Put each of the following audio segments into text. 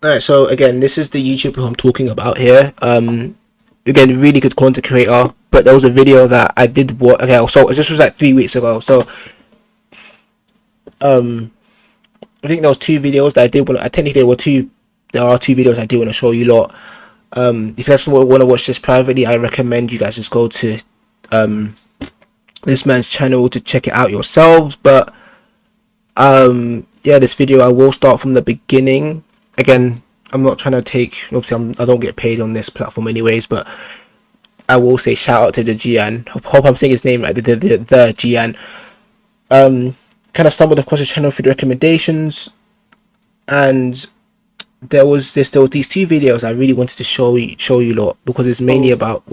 Alright, so again, this is the YouTuber who I'm talking about here. Again, really good content creator. But there was a video that I did watch. Okay, so this was like 3 weeks ago. So um, I think there was two videos that I did want. I technically there were two. There are two videos I do want to show you lot. If you guys want to watch this privately, I recommend you guys just go to this man's channel to check it out yourselves. But yeah, this video I will start from the beginning. Again, I'm not trying to take, obviously I don't get paid on this platform anyways, but I will say shout out to the Gian. Hope I'm saying his name right, the Gian. Kind of stumbled across his channel through the recommendations, and there were these two videos I really wanted to show you lot, because it's mainly about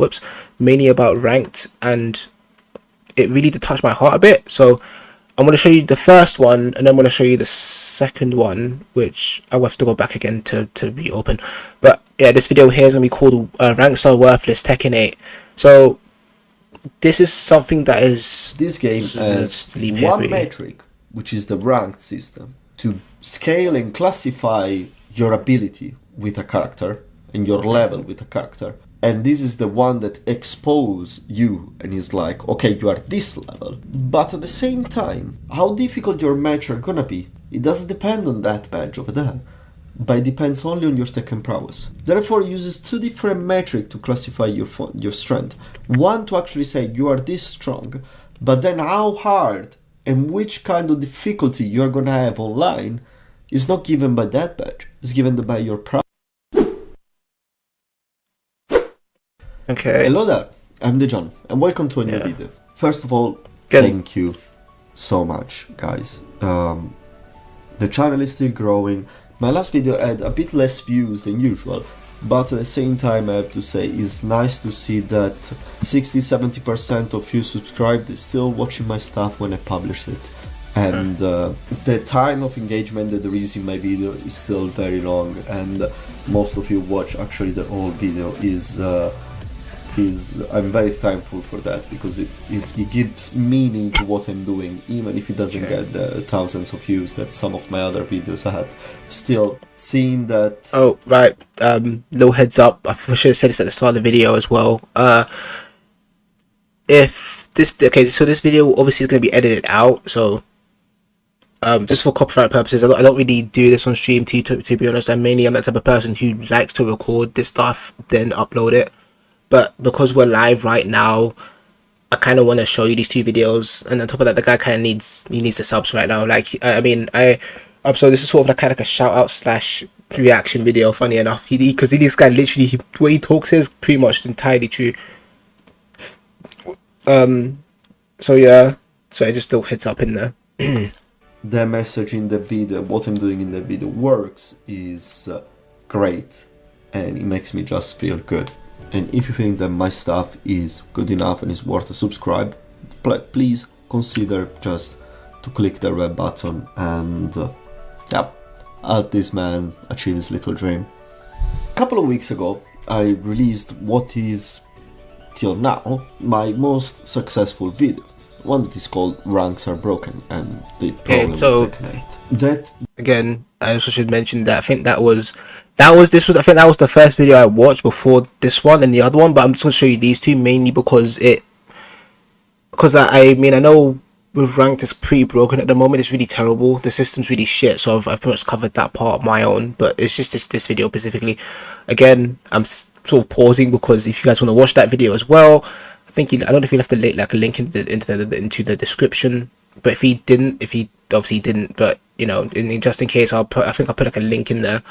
ranked, and it really did touch my heart a bit. So I'm going to show you the first one, and then I'm going to show you the second one, which I will have to go back again to reopen. But yeah, this video here is going to be called Ranks Are Worthless Tekken 8. So this is something that is... This game has one metric, which is the ranked system, to scale and classify your ability with a character and your level with a character. And this is the one that exposes you and is like, okay, you are this level. But at the same time, how difficult your match are gonna be, it doesn't depend on that badge over there, but it depends only on your Tekken prowess. Therefore, it uses two different metrics to classify your strength. One to actually say you are this strong, but then how hard and which kind of difficulty you are gonna have online is not given by that badge, it's given by your prowess. Okay. Hello there, I'm Dejan, and welcome to a new video. First of all, thank you so much, guys. The channel is still growing. My last video had a bit less views than usual, but at the same time I have to say it's nice to see that 60-70% of you subscribed is still watching my stuff when I publish it. And the time of engagement that there is in my video is still very long, and most of you watch actually the whole video. I'm very thankful for that, because it gives meaning to what I'm doing, even if it doesn't get the thousands of views that some of my other videos had. Still, seeing that... Oh, right, little heads up, I should have said this at the start of the video as well. If this, okay, so this video obviously is going to be edited out, so just for copyright purposes, I don't really do this on stream, to be honest. I'm that type of person who likes to record this stuff, then upload it. But because we're live right now, I kind of want to show you these two videos, and on top of that, the guy kind of needs the subs right now. Like, I mean, so this is sort of like kind of like a shout out / reaction video. Funny enough, because this guy literally, what he talks is pretty much entirely true. So yeah, so I just still heads up in there. The message in the video, what I'm doing in the video works, is great, and it makes me just feel good. And if you think that my stuff is good enough and is worth a subscribe, please consider just to click the red button and yeah, help this man achieve his little dream. A couple of weeks ago, I released what is, till now, my most successful video. One that is called Ranks Are Broken, and the problem with Tekken 8. That, again, I also should mention that I think that was the first video I watched before this one and the other one, but I'm just gonna show you these two mainly because I mean, I know with ranked it's pretty broken at the moment. It's really terrible. The system's really shit, so I've pretty much covered that part of my own. But it's just this video specifically. Again, I'm sort of pausing because if you guys want to watch that video as well, I don't know if he left a link into the description. But if he obviously didn't, but you know, just in case, I think I'll put like a link in there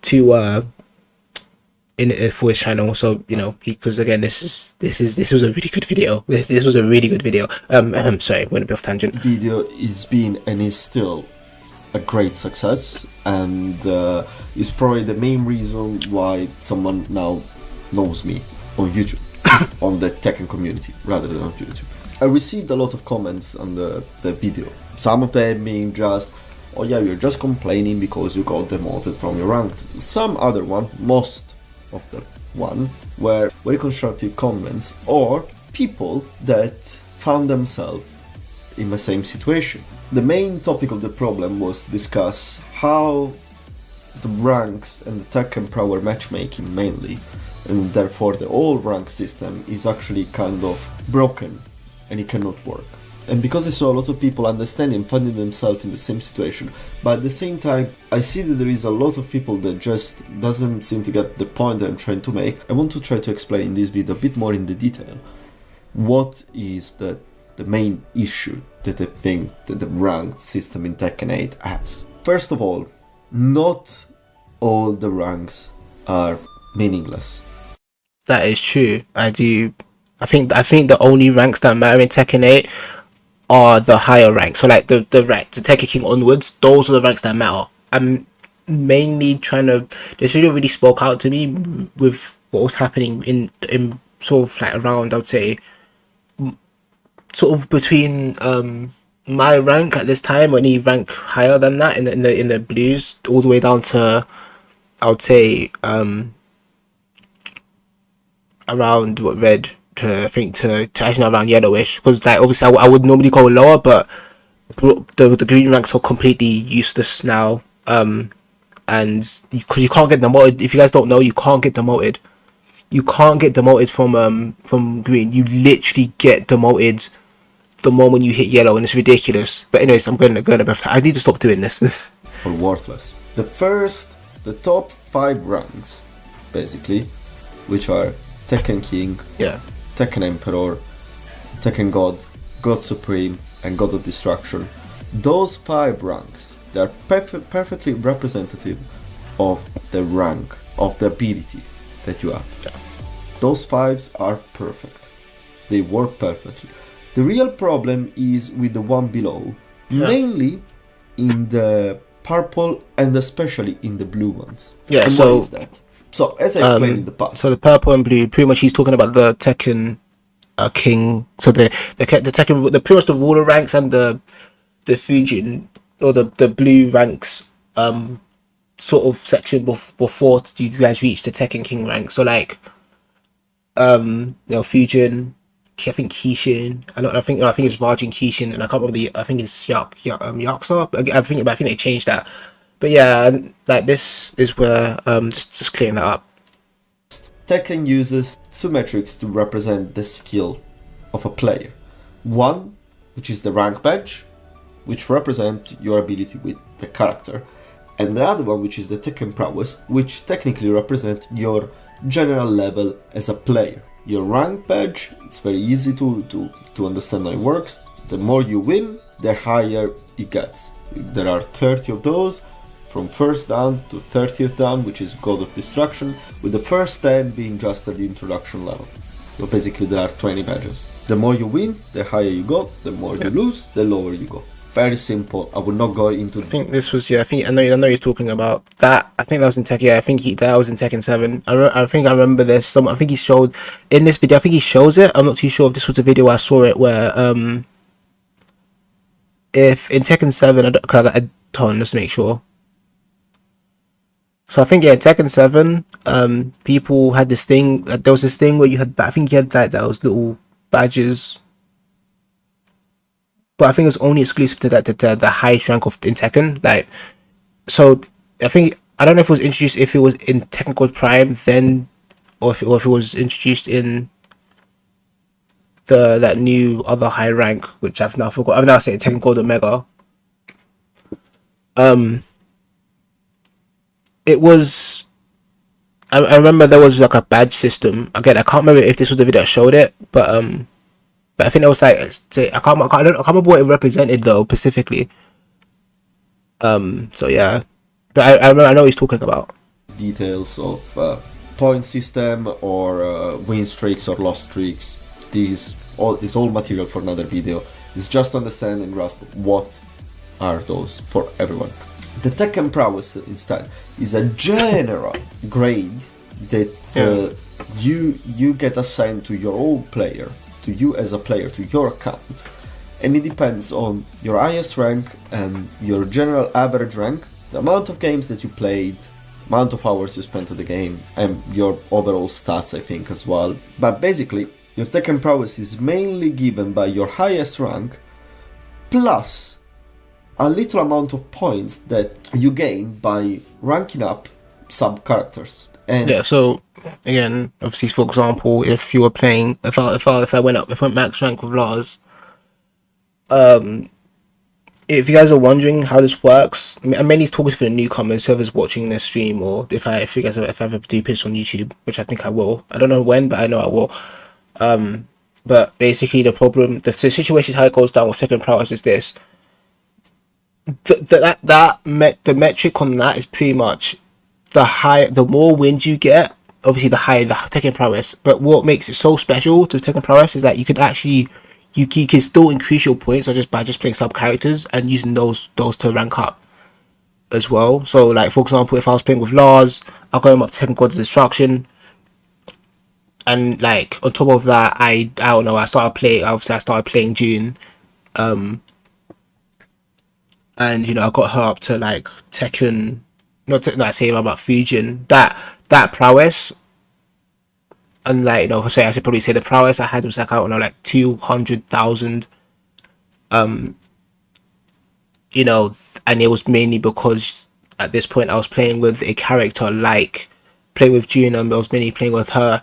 to for his channel, so you know, because again, this was a really good video. This was a really good video. I'm sorry, went a bit off tangent. Video is been and is still a great success, and is probably the main reason why someone now knows me on YouTube, on the Tekken community rather than on YouTube. I received a lot of comments on the video. Some of them being just, oh yeah, you're just complaining because you got demoted from your rank. Some other one, most of the one, were very constructive comments, or people that found themselves in the same situation. The main topic of the problem was to discuss how the ranks and the Tekken power matchmaking mainly, and therefore the all rank system is actually kind of broken and it cannot work. And because I saw a lot of people understanding, finding themselves in the same situation, but at the same time, I see that there is a lot of people that just doesn't seem to get the point that I'm trying to make. I want to try to explain in this video a bit more in the detail what is the main issue that I think that the ranked system in Tekken 8 has. First of all, not all the ranks are meaningless. That is true. I think the only ranks that matter in Tekken 8 are the higher ranks. So like the Tekken King onwards, those are the ranks that matter. I'm mainly trying to. This video really spoke out to me with what was happening in sort of like around, I would say, sort of between my rank at this time, or any rank higher than that in the blues, all the way down to, I would say, around what red to actually around yellowish, because like obviously I would normally go lower, but the green ranks are completely useless now, and because you can't get demoted. If you guys don't know, you can't get demoted. You can't get demoted from green. You literally get demoted the moment you hit yellow, and it's ridiculous. But anyways, I'm going to I need to stop doing this. Or worthless. The top 5 ranks, basically, which are Tekken King, Tekken Emperor, Tekken God, God Supreme, and God of Destruction. Those 5 ranks, they are perfectly representative of the rank, of the ability that you have. Yeah. Those 5s are perfect. They work perfectly. The real problem is with the one below, mainly in the purple and especially in the blue ones. Yeah, and so what is that? So as I explained in the past. So the purple and blue, pretty much he's talking about the Tekken King. So the Tekken, pretty much the ruler ranks and the Fujin, or the blue ranks sort of section before you guys reach the Tekken King rank. So like Fujin, I think Kishin, I think it's Rajin Kishin, and I can't remember I think it's Yaksa. I think they changed that. But yeah, like this is where just clearing that up. Tekken uses 2 metrics to represent the skill of a player. One, which is the rank badge, which represents your ability with the character, and the other one, which is the Tekken prowess, which technically represents your general level as a player. Your rank badge, it's very easy to understand how it works. The more you win, the higher it gets. There are 30 of those, from 1st dan to 30th dan, which is God of Destruction, with the first 10 being just at the introduction level. So basically there are 20 badges. The more you win, the higher you go. The more you lose, the lower you go. Very simple. I will not go into. I think this was I know you're talking about that. I think that was in Tekken. Yeah, I think that was in Tekken 7. I think I remember this. I think he showed in this video. I think he shows it. I'm not too sure if this was the video where I saw it, where if in Tekken 7, I got just to make sure. So I think in Tekken 7, people had this thing. There was this thing where you had. I think you had those little badges. But I think it was only exclusive to the highest rank of in Tekken. Like, so I don't know if it was introduced, if it was in Tekken Gold Prime then, or if it was introduced in that new other high rank, which I've now forgot. I've now said Tekken Gold Omega. It was. I remember there was like a badge system. Again, I can't remember if this was the video that showed it, but I think it was like, I can't remember what it represented though specifically. So yeah, but I know what he's talking about. Details of point system or win streaks or loss streaks. This all material for another video. It's just to understand and grasp what are those for everyone. The Tekken prowess instead is a general grade that you get assigned to your own player. To you as a player, to your account, and it depends on your highest rank and your general average rank, the amount of games that you played, amount of hours you spent on the game, and your overall stats, I think, as well. But basically, your Tekken prowess is mainly given by your highest rank plus a little amount of points that you gain by ranking up sub characters. And yeah, so again, obviously, for example, if you were playing, if I went max rank with Lars, if you guys are wondering how this works, I'm mainly talking for the newcomers, whoever's watching this stream, or if I ever do post on YouTube, which I think I will. I don't know when, but I know I will. But basically, the situation how it goes down with second prowess is this: the metric on that is pretty much the more wins you get, obviously the higher the Tekken prowess. But what makes it so special to Tekken prowess is that you can still increase your points by just playing sub characters and using those to rank up as well. So like for example, if I was playing with Lars, I'll go up to Tekken God of Destruction, and like on top of that, I don't know, I started playing June, and I got her up to like Tekken. I say about Fusion, that prowess, and like I should probably say the prowess I had was like, I don't know, like 200,000, and it was mainly because at this point I was playing with a character like playing with June, and I was mainly playing with her.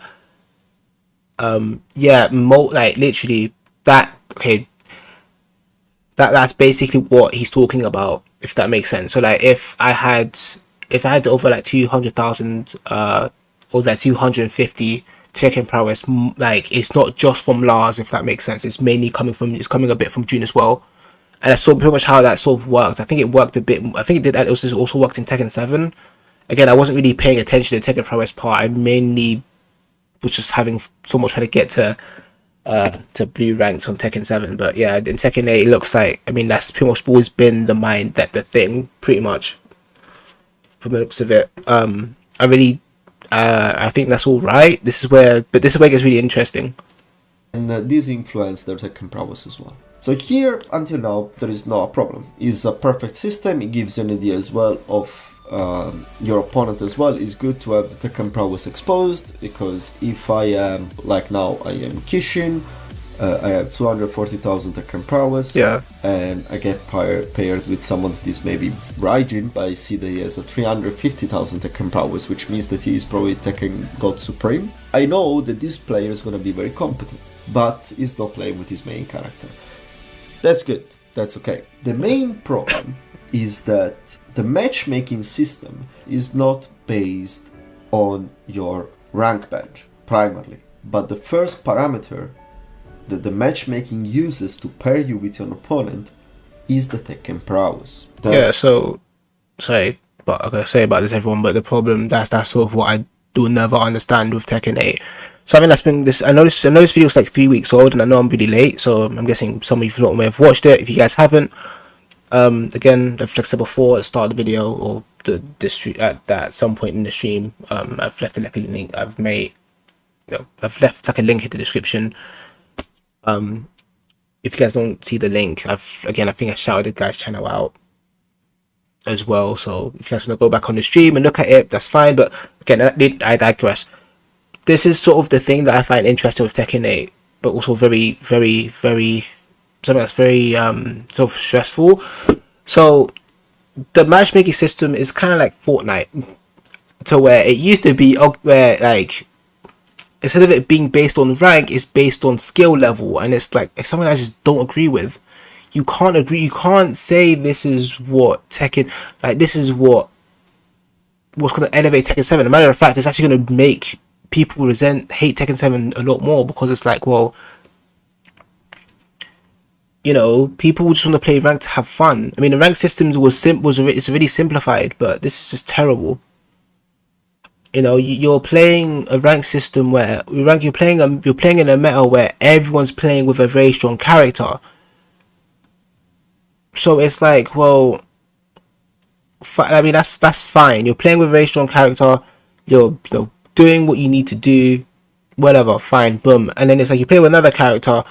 Like literally that. Okay, that's basically what he's talking about, if that makes sense. So like if I had over like 200,000 or like 250 Tekken prowess, like it's not just from Lars, if that makes sense. It's coming a bit from June as well, and that's pretty much how that sort of worked. I think it worked a bit. I think it also worked in Tekken 7. Again, I wasn't really paying attention to the Tekken prowess part. I mainly was just having so much trying to get to blue ranks on Tekken 7. But yeah, in Tekken 8 it looks like, that's pretty much always been the thing, pretty much, from the looks of it. I think that's all right. This is where it gets really interesting. And this influenced their Tekken prowess as well. So here, until now, there is no problem. It's a perfect system. It gives you an idea as well of your opponent as well. It's good to have the Tekken prowess exposed, because if I am, like now, I am Kishin, I have 240,000 Tekken prowess, and I get paired with someone that is maybe Raijin, but I see that he has a 350,000 Tekken prowess, which means that he is probably Tekken God Supreme. I know that this player is going to be very competent, but he's not playing with his main character. That's good, that's okay. The main problem is that the matchmaking system is not based on your rank badge, primarily, but the first parameter that the matchmaking uses to pair you with your opponent is the Tekken prowess. Sorry, but I'm gonna say about this, everyone, but the problem, that's sort of what I do never understand with Tekken 8. Something that's been this. I know this video is like 3 weeks old, and I know I'm really late, so I'm guessing some of you may have watched it. If you guys haven't, again, I've like said before at the start of the video, or at some point in the stream, I've left like a link. I've left like a link in the description. If you guys don't see the link, I think I shouted the guy's channel out as well. So if you guys want to go back on the stream and look at it, that's fine. But again, I digress. This is sort of the thing that I find interesting with Tekken 8, but also very, very, very, something that's very sort of stressful. So the matchmaking system is kind of like Fortnite, to where it used to be where like instead of it being based on rank, it's based on skill level, and it's something I just don't agree with. You can't agree. You can't say this is what Tekken, like this is what's going to elevate Tekken 7. As a matter of fact, it's actually going to make people hate Tekken 7 a lot more, because it's like, well, people just want to play ranked to have fun. The ranked system it's already simplified, but this is just terrible. You're playing a ranked system where you're playing in a meta where everyone's playing with a very strong character. So it's like, well, that's fine. You're playing with a very strong character. You're doing what you need to do, whatever, fine, boom. And then it's like you play with another character,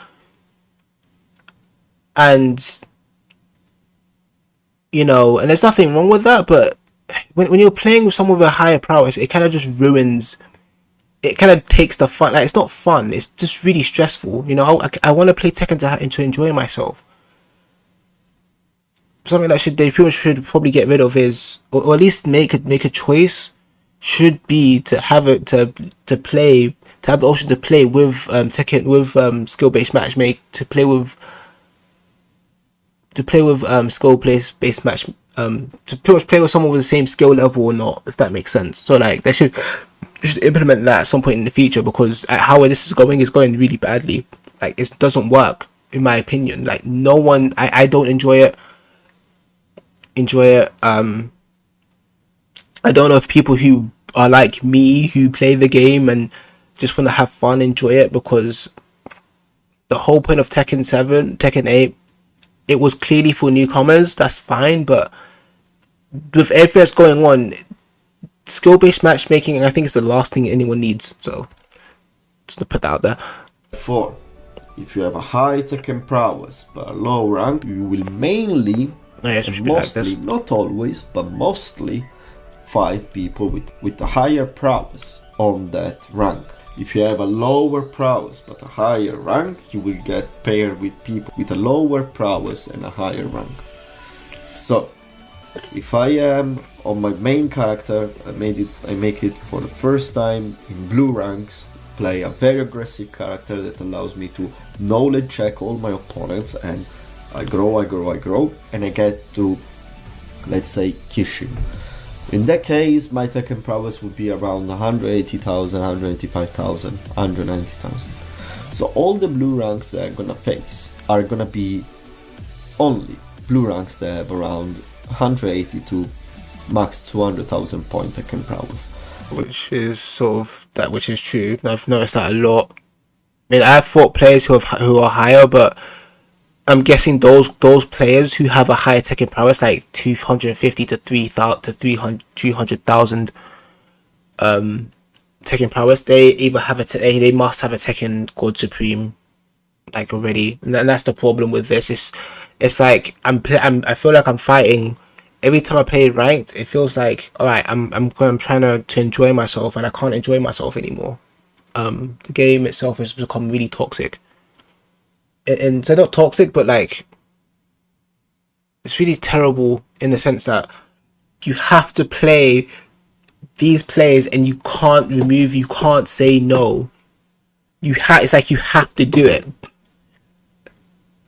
and and there's nothing wrong with that, but when you're playing with someone with a higher prowess, it kind of just ruins. It kind of takes the fun. Like, it's not fun. It's just really stressful. I want to play Tekken to enjoy myself. something that they pretty much should probably get rid of is, or at least make a choice, should be to have it to have the option to play with Tekken, with skill based matchmake, to play with skill based match, to pretty much play with someone with the same skill level or not, if that makes sense. So like they should implement that at some point in the future, because how this is going really badly. Like, it doesn't work, in my opinion. Like, no one, I don't enjoy it. I don't know if people who are like me, who play the game and just want to have fun, enjoy it, because the whole point of Tekken 7, Tekken 8, it was clearly for newcomers. That's fine, but with everything that's going on, skill-based matchmaking, I think, is the last thing anyone needs. So, just to put that out there. 4. If you have a high Tekken prowess but a low rank, you will mainly, mostly, not always, but mostly, fight people with a higher prowess on that rank. If you have a lower prowess but a higher rank, you will get paired with people with a lower prowess and a higher rank. So, if I am on my main character, I make it for the first time in blue ranks, play a very aggressive character that allows me to knowledge check all my opponents, and I grow, and I get to, let's say, Kishin. In that case, my Tekken prowess would be around 180,000, 185,000, 190,000. So all the blue ranks that I'm gonna face are gonna be only blue ranks that have around 180 to max 200,000 point Tekken prowess. Which is sort of that, which is true. I've noticed that a lot. I mean, I've fought players who are higher, but I'm guessing those players who have a higher Tekken prowess, like 250 to 300,000 Tekken prowess, they either have they must have a Tekken God Supreme, like, already, and that's the problem with this. It's like I feel like I'm fighting. Every time I play ranked, it feels like, alright, I'm trying to enjoy myself, and I can't enjoy myself anymore. The game itself has become really toxic. And so not toxic, but like, it's really terrible in the sense that you have to play these players and you can't say no. It's like you have to do it.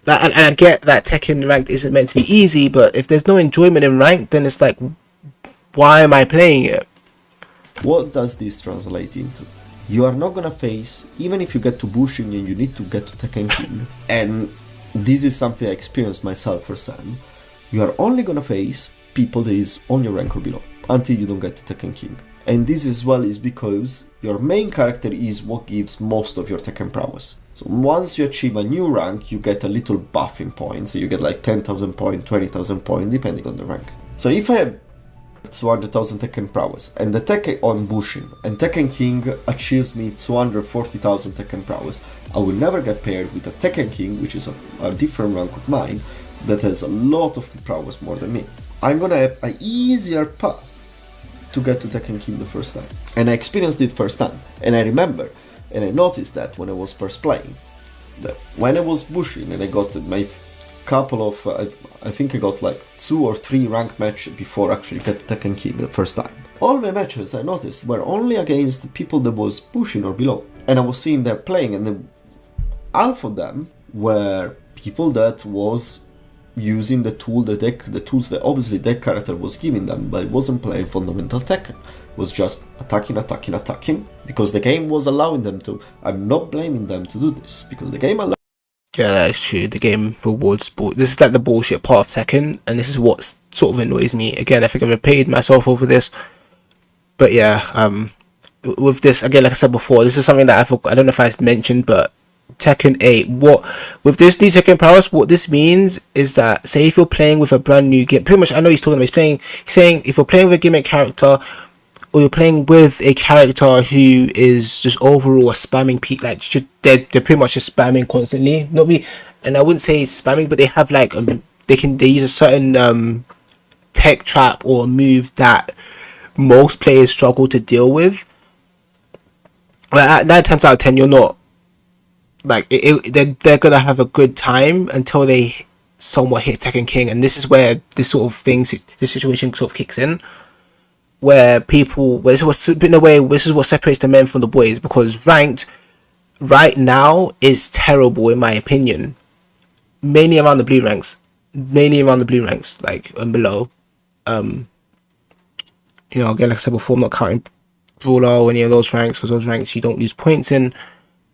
And I get that Tekken ranked isn't meant to be easy, but if there's no enjoyment in ranked, then it's like, why am I playing it? What does this translate into? You are not gonna face, even if you get to Bushin and you need to get to Tekken King, and this is something I experienced myself for Sam, you are only gonna face people that is on your rank or below, until you don't get to Tekken King. And this as well is because your main character is what gives most of your Tekken prowess. So once you achieve a new rank, you get a little buffing points, so you get like 10,000 points, 20,000 points, depending on the rank. So if I have 200,000 Tekken prowess and the Tekken on Bushin, and Tekken King achieves me 240,000 Tekken prowess, I will never get paired with a Tekken King, which is a different rank of mine, that has a lot of prowess more than me. I'm gonna have an easier path to get to Tekken King the first time. And I experienced it first time. And I remember, and I noticed that when I was first playing, that when I was Bushin and I got my couple of, I think I got like 2 or 3 ranked matches before I actually get to Tekken King the first time. All my matches, I noticed, were only against the people that was Bushin or below. And I was seeing them playing, and half of them were people that was using the tools that obviously that character was giving them, but it wasn't playing fundamental Tekken. It was just attacking, because the game was allowing them to. I'm not blaming them to do this, because the game allowed. Yeah, that's true. The game rewards sport. This is like the bullshit part of Tekken, and this is what sort of annoys me. Again, I think I've repeated myself over this, but yeah, with this, again, like I said before, this is something that I don't know if I mentioned, but Tekken 8, with this new Tekken prowess, what this means is that, say if you're playing with a brand new game, pretty much, I know he's saying if you're playing with a gimmick character, or you're playing with a character who is just overall a spamming they're pretty much just spamming constantly, not really, and I wouldn't say spamming, but they have like they use a certain tech trap or move that most players struggle to deal with. But at 9 times out of 10, you're not like they're gonna have a good time until they somewhat hit Tekken King, and this is where this sort of thing, this situation sort of kicks in, where this is what separates the men from the boys, because ranked right now is terrible in my opinion, mainly around the blue ranks, like and below. Again, like I said before, I'm not counting brawler or any of those ranks, because those ranks you don't lose points in.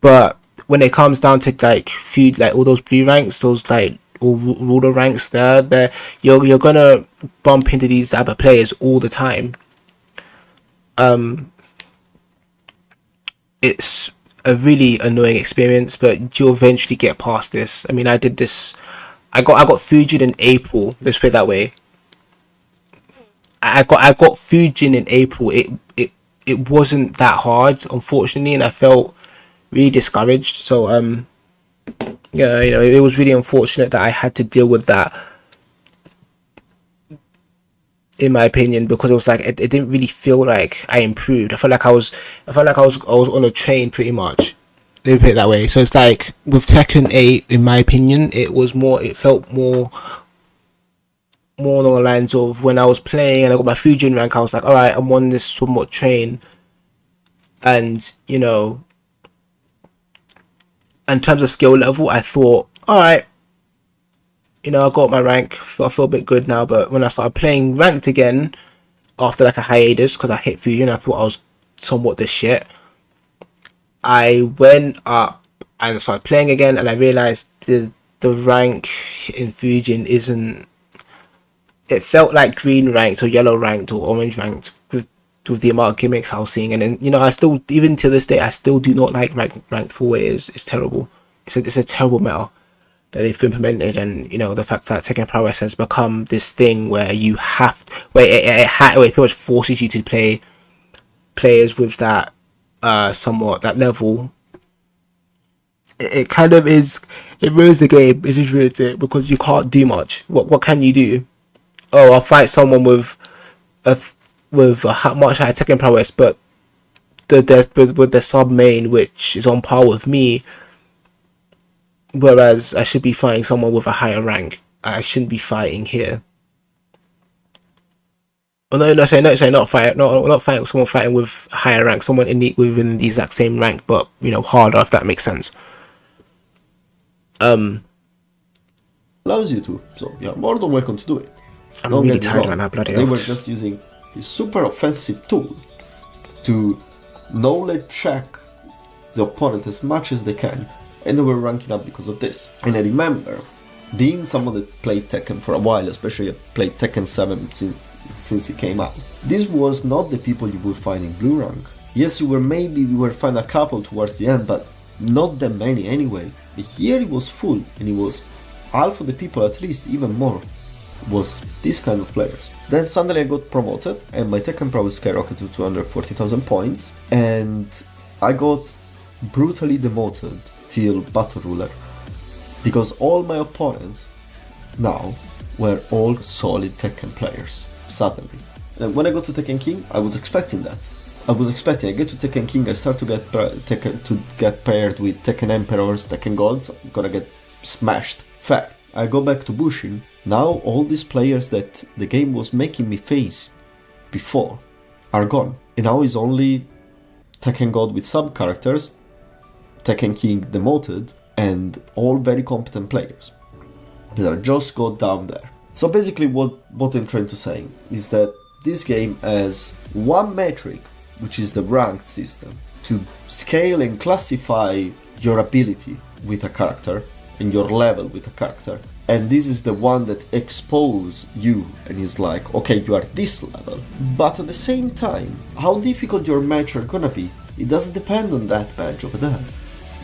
But when it comes down to like feud, like all those blue ranks, those like all ruler ranks, there you're gonna bump into these type of players all the time. It's a really annoying experience, but you'll eventually get past this. I mean, I did this. I got Fujin in April. Let's put it that way. I got Fujin in April. It wasn't that hard, unfortunately, and I felt really discouraged. So it was really unfortunate that I had to deal with that, in my opinion, because it was like it didn't really feel like I improved. I felt like I was on a train pretty much. Let me put it that way. So it's like with Tekken 8, in my opinion, it felt more along the lines of when I was playing and I got my Fujin rank, I was like, alright, I'm on this somewhat train, and in terms of skill level, I thought, alright, I got my rank, I feel a bit good now. But when I started playing ranked again after like a hiatus, because I hit Fujin, I thought I was somewhat the shit. I went up and started playing again, and I realized the rank in Fujin isn't. It felt like green ranked or yellow ranked or orange ranked with the amount of gimmicks I was seeing. And then I still, even to this day, I still do not like ranked for what it is. It's terrible. It's a terrible meta that they've implemented, and the fact that Tekken Prowess has become this thing where you have where it pretty much forces you to play players with that somewhat that level. It kind of is. It ruins the game. It just ruins it, because you can't do much. What can you do? Oh, I'll fight someone with a much higher Tekken prowess, but with the sub main, which is on par with me, whereas I should be fighting someone with a higher rank. I shouldn't be fighting here. Oh, no, not fighting someone fighting with a higher rank, someone within the exact same rank, but harder, if that makes sense. Allows you to, so you're more than welcome to do it. I'm really tired right now, bloody hell. They were just using this super offensive tool to knowledge check the opponent as much as they can, and they were ranking up because of this. And I remember, being someone that played Tekken for a while, especially I played Tekken 7 since it came out, this was not the people you would find in blue rank. Yes, you were find a couple towards the end, but not that many anyway. Here it was full, and it was half of the people, at least even more, was this kind of players. Then suddenly I got promoted, and my Tekken prowess skyrocketed to 240,000 points, and I got brutally demoted till Battle Ruler, because all my opponents now were all solid Tekken players, suddenly. And when I got to Tekken King, I was expecting that. I get to Tekken King, I start to get paired with Tekken Emperors, Tekken Gods, I'm gonna get smashed. Fact, I go back to Bushin, now all these players that the game was making me face before are gone. And now it's only Tekken God with sub-characters, Tekken King demoted, and all very competent players that are just got down there. So basically what I'm trying to say is that this game has one metric, which is the ranked system, to scale and classify your ability with a character and your level with a character. And this is the one that exposes you and is like, okay, you are this level. But at the same time, how difficult your match are gonna be, it doesn't depend on that badge over there,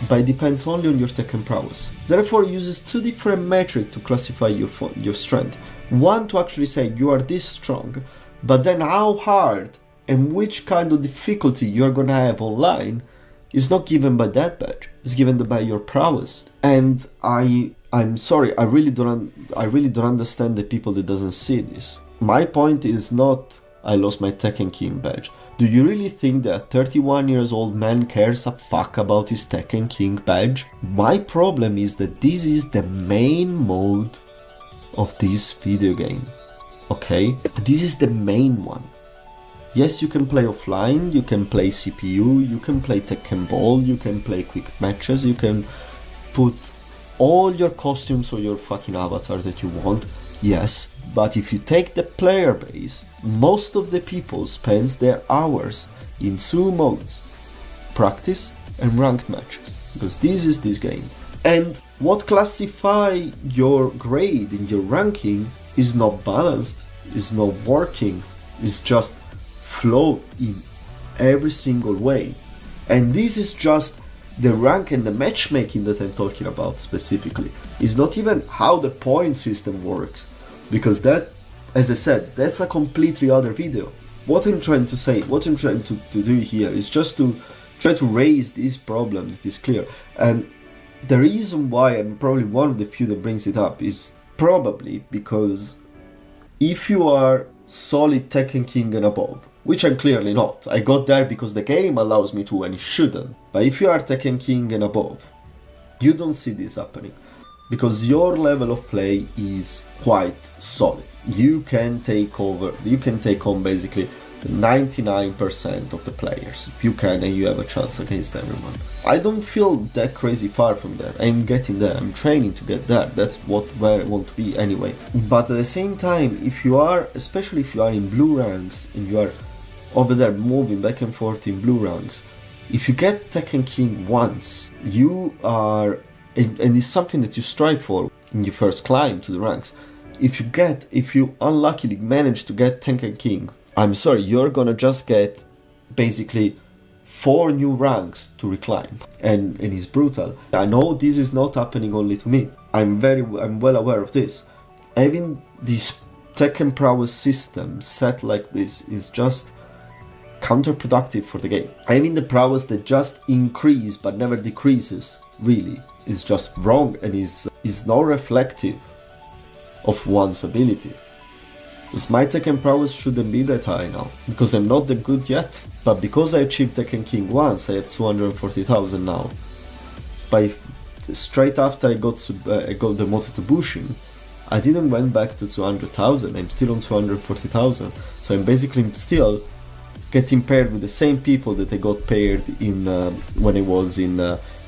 but it depends only on your Tekken prowess. Therefore, it uses two different metrics to classify your strength. One to actually say you are this strong, but then how hard and which kind of difficulty you are gonna have online is not given by that badge. It's given by your prowess. And I'm sorry, I really don't understand the people that doesn't see this. My point is not I lost my Tekken King badge. Do you really think that a 31 years old man cares a fuck about his Tekken King badge? My problem is that this is the main mode of this video game. Okay, this is the main one. Yes, you can play offline, you can play CPU, you can play Tekken Ball, you can play quick matches, you can put all your costumes or your fucking avatar that you want, yes, but if you take the player base, most of the people spends their hours in two modes, practice and ranked matches, because this is this game. And what classify your grade in your ranking is not balanced, is not working, is just flow in every single way. And this is just the rank and the matchmaking that I'm talking about specifically. It's not even how the point system works, because that, as I said, that's a completely other video. What I'm trying to say, what I'm trying to do here is just to try to raise this problem that is clear. And the reason why I'm probably one of the few that brings it up is probably because if you are solid Tekken King and above, which I'm clearly not, I got there because the game allows me to and it shouldn't, but if you are Tekken King and above, you don't see this happening, because your level of play is quite solid. You can take on basically the 99% of the players. You can, and you have a chance against everyone. I don't feel that crazy far from there. I'm getting there, I'm training to get there. That's where I want to be anyway. But at the same time, if you are, especially if you are in blue ranks and you are over there moving back and forth in blue ranks, if you get Tekken King once, you are, and it's something that you strive for when you first climb to the ranks. If you unluckily manage to get Tekken King, I'm sorry, you're gonna just get basically 4 new ranks to reclimb, and it's brutal. I know this is not happening only to me. I'm well aware of this. Having this Tekken prowess system set like this is just counterproductive for the game. Having the prowess that just increase but never decreases really is just wrong, and is not reflective of one's ability. Because my Tekken prowess shouldn't be that high now, because I'm not that good yet. But because I achieved Tekken King once, I have 240,000 now. But straight after I got demoted to Bushin, I didn't went back to 200,000, I'm still on 240,000. So I'm basically still getting paired with the same people that I got paired in when I was in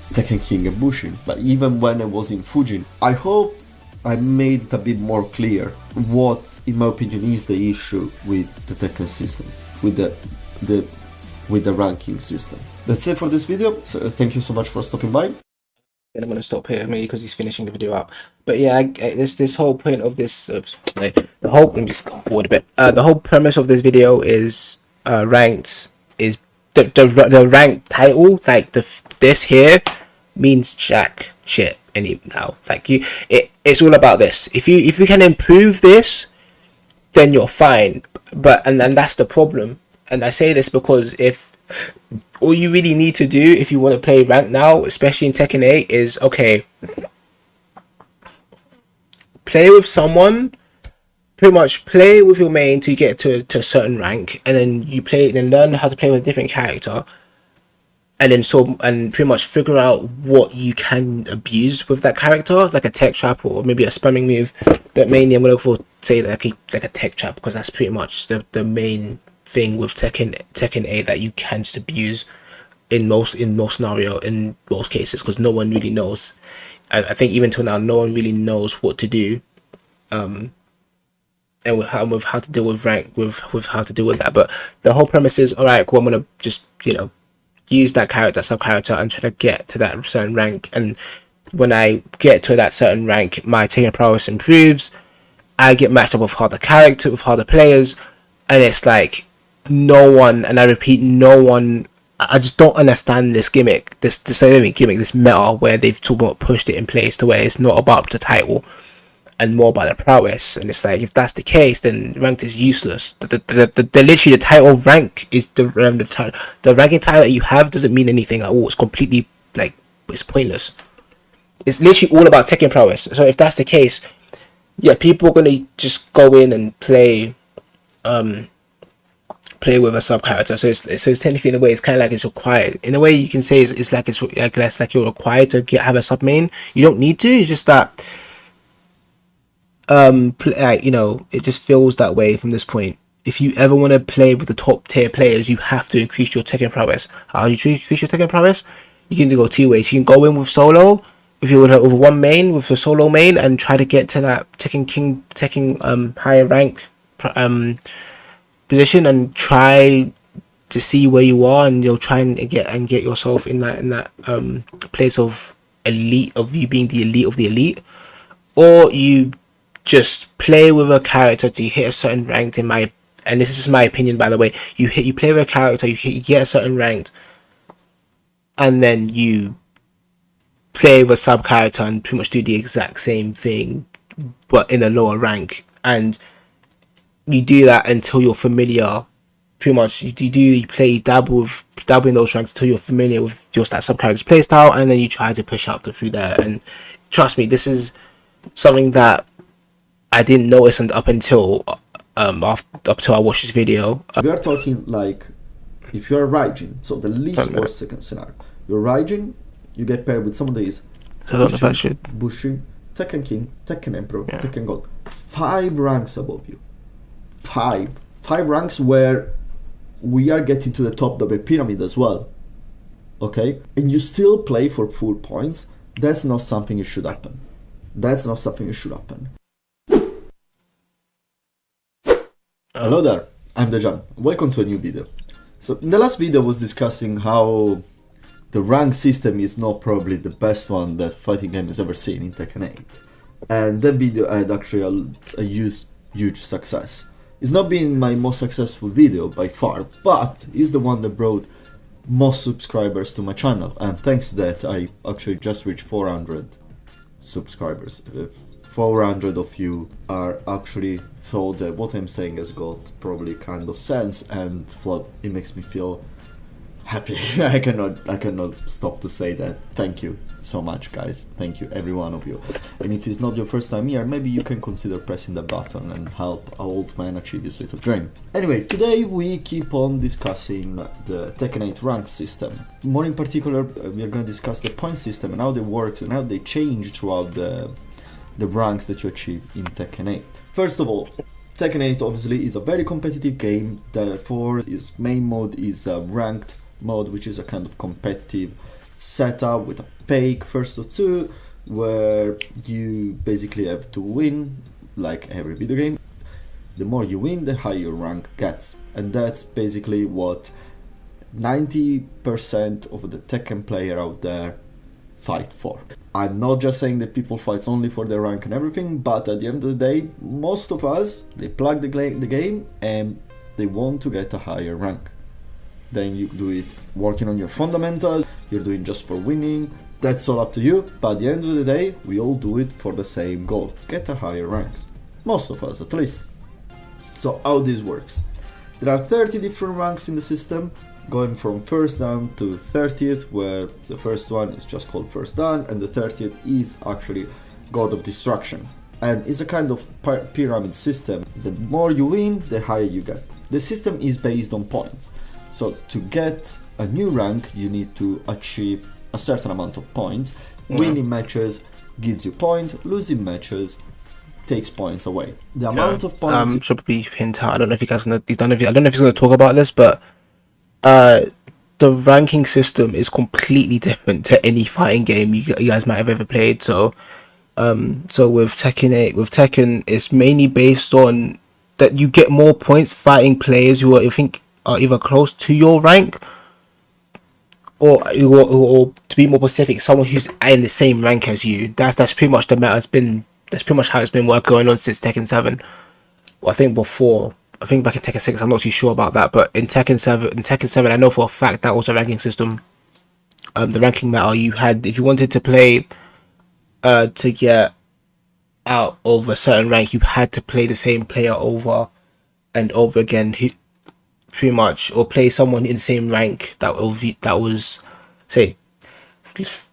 Tekken King and Bushin. But even when I was in Fujin, I hope I made it a bit more clear what, in my opinion, is the issue with the Tekken system, with the ranking system. That's it for this video. So thank you so much for stopping by. And I'm gonna stop here, maybe because he's finishing the video up. But yeah, this whole point of this, let me just go forward a bit. The whole premise of this video is ranked is the ranked title, like this here means jack shit any now. Like it's all about this. If you can improve this, then you're fine. But and that's the problem. And I say this because if all you really need to do if you want to play rank now, especially in Tekken 8, is okay, play with someone, pretty much play with your main to get to a certain rank, and then learn how to play with a different character, and then pretty much figure out what you can abuse with that character, like a tech trap or maybe a spamming move. But mainly I'm gonna say like a tech trap, because that's pretty much the main thing with Tekken 8 that you can just abuse in most scenario, in most cases, because no one really knows. I think even till now no one really knows what to do, and with how to deal with rank, with how to deal with that. But the whole premise is, all right, cool, I'm gonna just use that sub character and try to get to that certain rank, and when I get to that certain rank, my Tekken prowess improves. I get matched up with other characters, with other players, and it's like no one, and I repeat, no one. I just don't understand this gimmick, this meta where they've pushed it in place to where it's not about the title and more about the prowess. And it's like, if that's the case, then ranked is useless. The literally the title rank is the ranking title that you have doesn't mean anything at all. It's completely it's pointless. It's literally all about Tekken prowess. So if that's the case, yeah, people are gonna just go in and play with a sub character. So it's technically, in a way, it's kind of like it's required. In a way, you can say it's like you're required to have a sub main. You don't need to. It's just that like, you know, it just feels that way from this point. If you ever want to play with the top tier players, you have to increase your Tekken prowess. How do you increase your Tekken prowess? You can go two ways. You can go in with solo, if you would have with one main, with a solo main, and try to get to that Tekken higher rank position, and try to see where you are, and you'll try and get yourself in that place of elite, of you being the elite of the elite. Or you just play with a character to hit a certain rank, and this is my opinion, by the way. You play with a character, you get a certain rank, and then you play with a sub character and pretty much do the exact same thing but in a lower rank, and you do that until you're familiar. Pretty much, you dabble in those ranks until you're familiar with just that sub character's playstyle, and then you try to push up through there. And trust me, this is something that I didn't notice up until I watched this video. We are talking like if you're Raijin, so the least worst second scenario. You're Raijin, you get paired with some of these. So I don't know if I should. Bushi, Tekken King, Tekken Emperor, Tekken God. 5 ranks above you. 5 ranks where we are getting to the top of the pyramid as well. Okay? And you still play for full points. That's not something that should happen. That's not something that should happen. Hello there, I'm Dejan. Welcome to a new video. So in the last video I was discussing how the rank system is not probably the best one that fighting game has ever seen in Tekken 8. And that video had actually a huge success. It's not been my most successful video by far, but it's the one that brought most subscribers to my channel, and thanks to that I actually just reached 400 subscribers. 400 of you are actually thought that what I'm saying has got probably kind of sense, and well, it makes me feel happy. I cannot stop to say that. Thank you so much, guys. Thank you, every one of you. And if it's not your first time here, maybe you can consider pressing the button and help an old man achieve his little dream. Anyway, today we keep on discussing the Tekken 8 rank system. More in particular, we are going to discuss the point system and how they work and how they change throughout the ranks that you achieve in Tekken 8. First of all, Tekken 8 obviously is a very competitive game, therefore its main mode is a ranked mode, which is a kind of competitive setup with a fake first of 2, where you basically have to win, like every video game. The more you win, the higher your rank gets, and that's basically what 90% of the Tekken player out there fight for. I'm not just saying that people fight only for their rank and everything, but at the end of the day, most of us, they plug the game and they want to get a higher rank. Then you do it working on your fundamentals, you're doing just for winning, that's all up to you, but at the end of the day, we all do it for the same goal, get a higher rank. Most of us, at least. So how this works? There are 30 different ranks in the system, going from first dan to 30th, where the first one is just called first dan, and the 30th is actually God of Destruction. And it's a kind of pyramid system. The more you win, the higher you get. The system is based on points. So to get a new rank, you need to achieve a certain amount of points. Winning matches gives you point, losing matches takes points away. The amount of points should be hint out. I don't know if you guys gonna. I don't know if he's gonna talk about this, but the ranking system is completely different to any fighting game you guys might have ever played. So with Tekken 8, with Tekken, it's mainly based on that you get more points fighting players who I think are either close to your rank, or to be more specific, someone who's in the same rank as you. That's pretty much the meta. That's pretty much how it's been going on since Tekken 7. Well, I think back in Tekken 6, I'm not too sure about that, but in Tekken 7, I know for a fact that was the ranking system. The ranking meta you had, if you wanted to play to get out of a certain rank, you had to play the same player over and over again, pretty much, or play someone in the same rank that was say,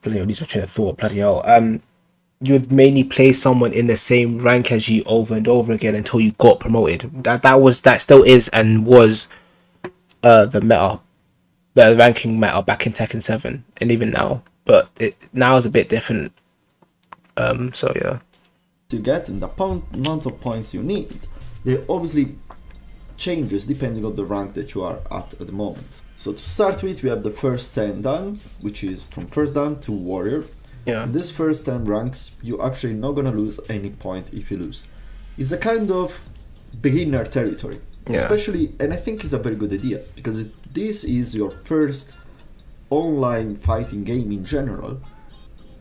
bloody hell, train of thought, bloody hell. You would mainly play someone in the same rank as you over and over again until you got promoted. That still is and was the meta, the ranking meta back in Tekken 7, and even now. But now is a bit different. So yeah. you get and the amount of points you need, they obviously changes depending on the rank that you are at the moment. So to start with, we have the first 10 dan, which is from first dan to warrior. Yeah. This first 10 ranks, you're actually not gonna lose any point if you lose. It's a kind of beginner territory. Yeah. Especially, and I think it's a very good idea, because this is your first online fighting game in general.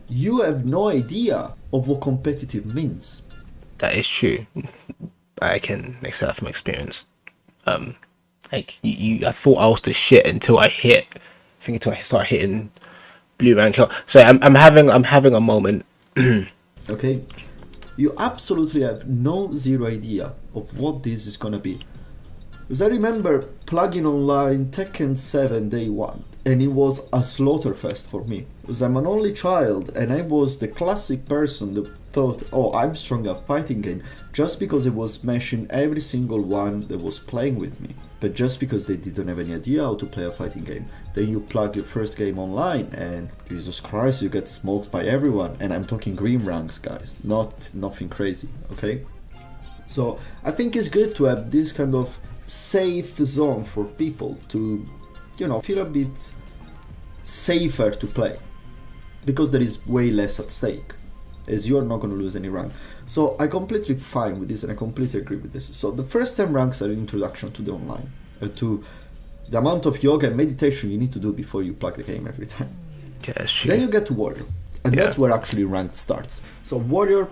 You have no idea of what competitive means. That is true. I can make that from experience. Like I thought I was the shit until I started hitting blue rank. So I'm having a moment. Okay, you absolutely have zero idea of what this is gonna be. Because I remember plugging online Tekken 7 day one, and it was a slaughterfest for me. Because I'm an only child, and I was the classic person that thought, oh, I'm strong at fighting game, just because I was smashing every single one that was playing with me. But just because they didn't have any idea how to play a fighting game. Then you plug your first game online, and Jesus Christ, you get smoked by everyone. And I'm talking green ranks, guys, nothing crazy, okay? So I think it's good to have this kind of safe zone for people to, feel a bit safer to play, because there is way less at stake, as you are not going to lose any rank. So I completely fine with this, and I completely agree with this. So the first 10 ranks are an introduction to the online, to the amount of yoga and meditation you need to do before you plug the game every time. Yeah, that's true. Then you get to warrior, and that's where actually ranked starts. So warrior,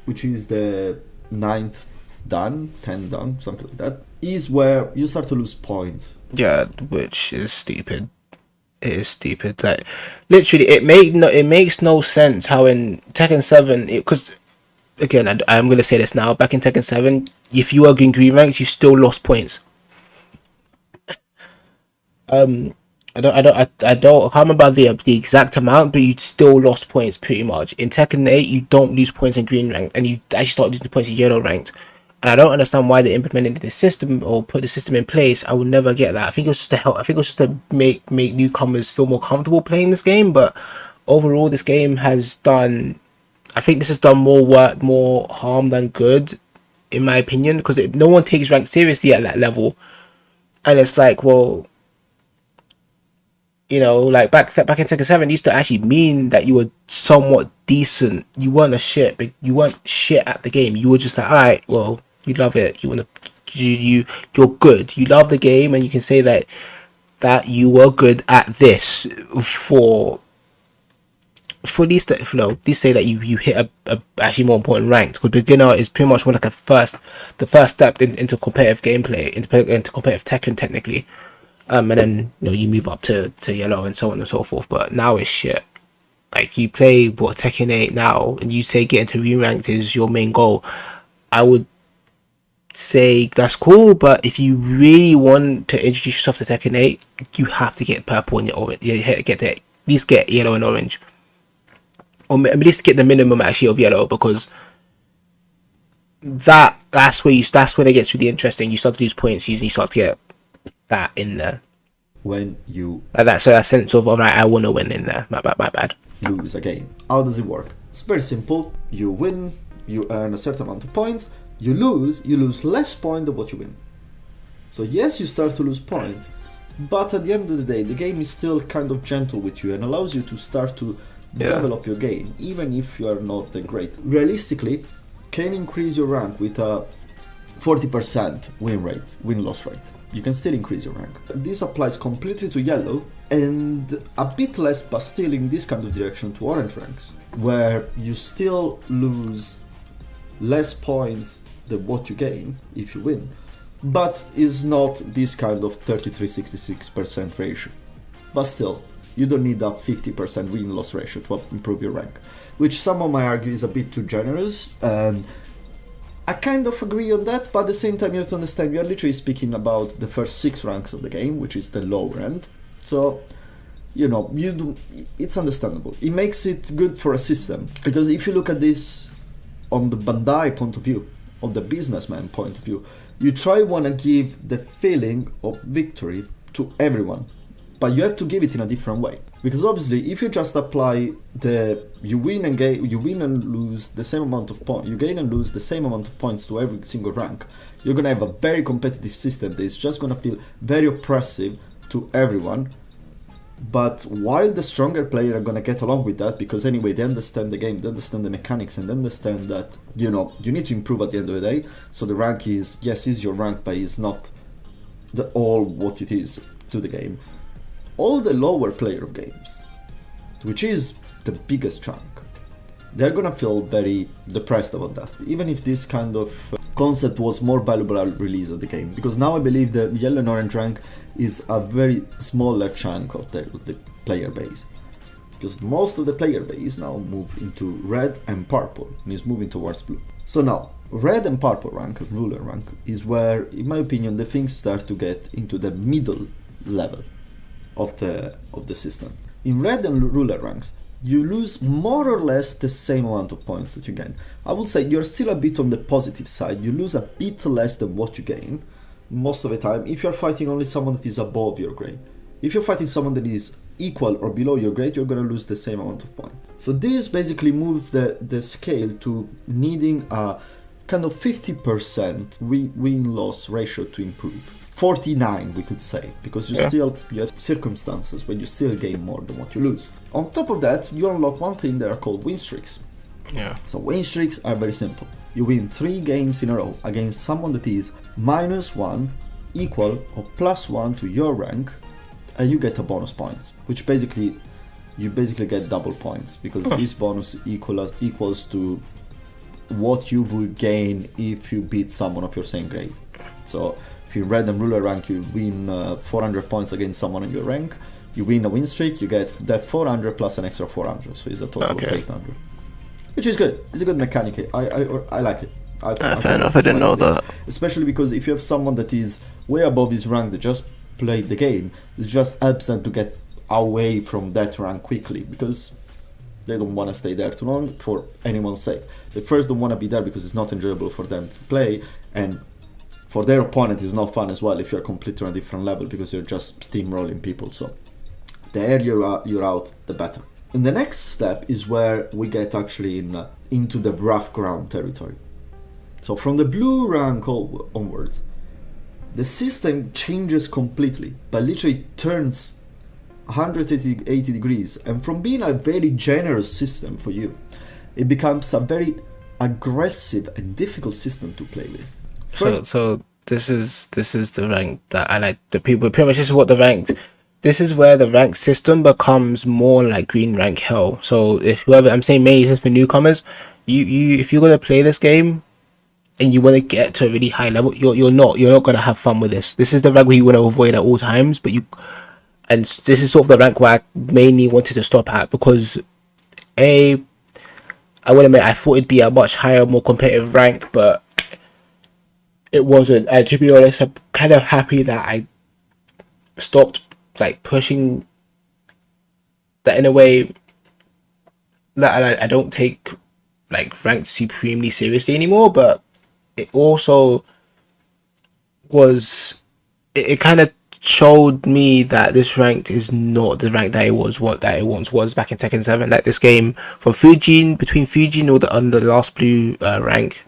which is the 9th dan, 10 dan, something like that, is where you start to lose points. Yeah, which is stupid. It is stupid. Like, literally, it makes no sense how in Tekken 7, because again, I'm gonna say this now. Back in Tekken 7, if you were green ranked, you still lost points. I can't remember the exact amount, but you still lost points pretty much. In Tekken 8, you don't lose points in green ranked, and you actually start losing points in yellow ranked. And I don't understand why they implemented the system or put the system in place. I will never get that. I think it was just to help. I think it was just to make newcomers feel more comfortable playing this game. But overall, this game has done. I think this has done more harm than good, in my opinion, because no one takes rank seriously at that level. And it's like, well, like back in Tekken 7, it used to actually mean that you were somewhat decent. You weren't you weren't shit at the game. You were just like, alright, well, you love it. You're good. You love the game, and you can say that you were good at this for these say that you hit a actually more important rank, because beginner is pretty much more like the first step into competitive gameplay, into competitive Tekken technically. And then you move up to yellow and so on and so forth. But now it's shit. Like, you play Tekken 8 now, and you say getting to re-ranked is your main goal. I would say that's cool, but if you really want to introduce yourself to Tekken 8, you have to get purple and orange. You get to at least get yellow and orange, or at least get the minimum actually of yellow, because that's when it gets really interesting. You start to lose points, you start to get that in there. When you so that sense of, alright, I want to win in there. My bad. Lose a game. How does it work? It's very simple. You win, you earn a certain amount of points. You lose less points than what you win. So yes, you start to lose points, but at the end of the day, the game is still kind of gentle with you and allows you to start to develop your game, even if you are not that great. Realistically, can increase your rank with a 40% win-loss rate. You can still increase your rank. This applies completely to yellow, and a bit less, but still in this kind of direction, to orange ranks, where you still lose less points than what you gain if you win, but is not this kind of 33-66% ratio. But still, you don't need a 50% win-loss ratio to improve your rank, which someone might argue is a bit too generous, and I kind of agree on that, but at the same time you have to understand we are literally speaking about the first 6 ranks of the game, which is the lower end. So, it's understandable. It makes it good for a system, because if you look at this on the Bandai point of view, of the businessman point of view, you want to give the feeling of victory to everyone. but you have to give it in a different way. Because obviously, if you just apply you win and lose the same amount of points, you gain and lose the same amount of points to every single rank, you're gonna have a very competitive system that is just gonna feel very oppressive to everyone. But while the stronger players are gonna get along with that, because anyway they understand the game, they understand the mechanics, and they understand that you need to improve at the end of the day. So the rank is your rank, but it's not all what it is to the game. All the lower player of games, which is the biggest chunk, they're gonna feel very depressed about that, even if this kind of concept was more valuable at release of the game, because now I believe the yellow and orange rank is a very smaller chunk of the player base, because most of the player base now move into red and purple and is moving towards blue. So now red and purple rank, ruler rank, is where, in my opinion, the things start to get into the middle level of the system. In red and ruler ranks, you lose more or less the same amount of points that you gain. I would say you're still a bit on the positive side. You lose a bit less than what you gain most of the time if you're fighting only someone that is above your grade. If you're fighting someone that is equal or below your grade, you're gonna lose the same amount of points. So this basically moves the scale to needing a kind of 50% win-loss ratio to improve. 49 we could say, because you have circumstances where you still gain more than what you lose. On top of that, you unlock one thing that are called win streaks. So win streaks are very simple. You win 3 games in a row against someone that is -1, equal or +1 to your rank, and you get a bonus points, which you basically get double points, because this bonus equals to what you would gain if you beat someone of your same grade. So if you red and ruler rank, you win 400 points against someone in your rank, you win a win streak, you get that 400 plus an extra 400, so it's a total of 800. Which is good. It's a good mechanic. I like it. Fair enough, I didn't know that. Especially because if you have someone that is way above his rank that just played the game, it just helps them to get away from that rank quickly, because they don't want to stay there too long for anyone's sake. They first don't want to be there because it's not enjoyable for them to play, and for their opponent it's not fun as well if you're completely on a different level, because you're just steamrolling people. So the earlier you're out, the better. And the next step is where we get actually into the rough ground territory. So from the blue rank onwards, the system changes completely, but literally turns 180 degrees, and from being a very generous system for you, it becomes a very aggressive and difficult system to play with. So this is the rank that I like. The people pretty much, this is what the rank. This is where the rank system becomes more like green rank hell. So if whoever, I'm saying mainly this is for newcomers, you if you're gonna play this game and you want to get to a really high level, you're not gonna have fun with this. This is the rank where you want to avoid at all times, and this is sort of the rank where I mainly wanted to stop at, because I would admit I thought it'd be a much higher, more competitive rank, but it wasn't. And to be honest, I'm kind of happy that I stopped pushing that in a way that I don't take ranked supremely seriously anymore. But it also was it kind of showed me that this ranked is not the rank that it was, what it once was back in Tekken 7. Like this game from between Fujin or the last blue rank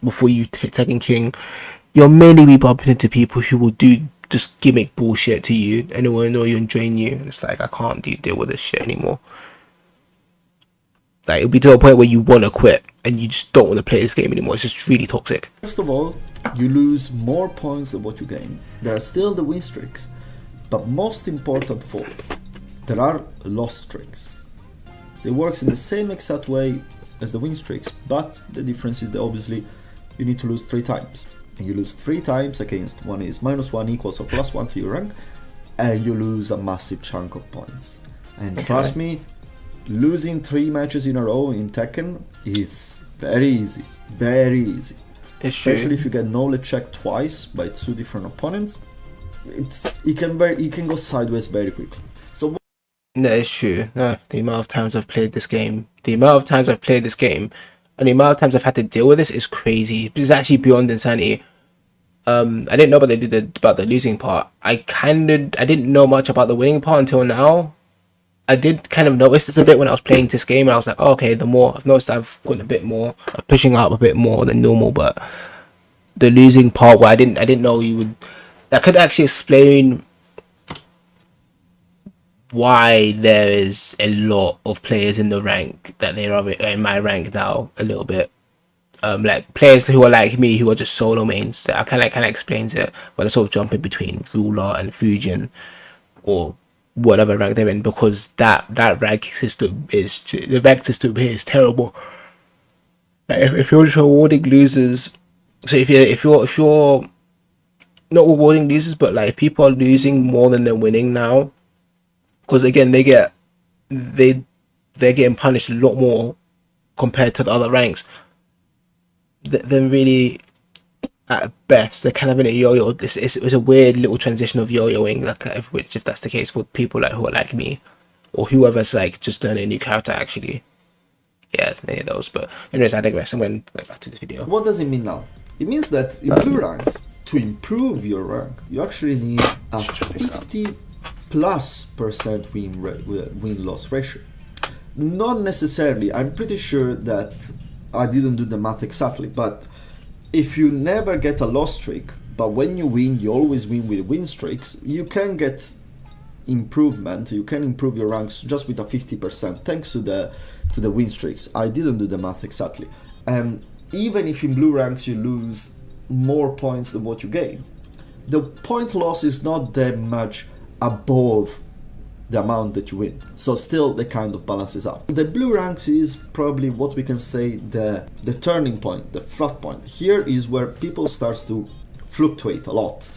before you hit Tekken King, you'll mainly be bumping into people who will do just gimmick bullshit to you and it will annoy you and drain you. And it's like, I can't deal with this shit anymore. Like, it'll be to a point where you want to quit and you just don't want to play this game anymore. It's just really toxic. First of all, you lose more points than what you gain. There are still the win streaks, but most important of all, there are loss streaks. It works in the same exact way as the win streaks, but the difference is that obviously you need to lose 3 times. And you lose 3 times against one is -1 equals or +1 to your rank, and you lose a massive chunk of points. And trust me, losing 3 matches in a row in Tekken is very easy, very easy. Especially if you get knowledge checked twice by 2 different opponents, it can go sideways very quickly. So no, it's true. No, the amount of times I've played this game, and the amount of times I've had to deal with this is crazy. It's actually beyond insanity. I didn't know about the losing part. I didn't know much about the winning part until now. I did kind of notice this a bit when I was playing this game, and I was like, oh, okay, the more I've noticed, I've gotten a bit more, pushing up a bit more than normal. But the losing part, where I didn't know you would, that could actually explain why there is a lot of players in the rank that they are in my rank now a little bit. Like players who are like me, who are just solo mains. That kind of explains it. But they're sort of jumping between ruler and Fujian, or whatever rank they're in, because that rank system is, the rank system here is terrible. Like if you're just rewarding losers, so if you're not rewarding losers, but like if people are losing more than they're winning now, because again they're getting punished a lot more compared to the other ranks. They're really, at best, they're kind of in a yo-yo. It's a weird little transition of yo-yoing, like if that's the case for people like who are like me, or whoever's like just learning a new character actually. Yeah, many of those. But anyways, I digress. I'm going back to this video. What does it mean now? It means that in blue ranks, to improve your rank, you actually need a 50+% win-loss ratio. Not necessarily. I'm pretty sure that I didn't do the math exactly, but if you never get a loss streak, but when you win, you always win with win streaks, you can get improvement. You can improve your ranks just with a 50%, thanks to the win streaks. I didn't do the math exactly. And even if in blue ranks you lose more points than what you gain, the point loss is not that much above the amount that you win, so still the kind of balances out. The blue ranks is probably what we can say the turning point, the flat point. Here is where people starts to fluctuate a lot.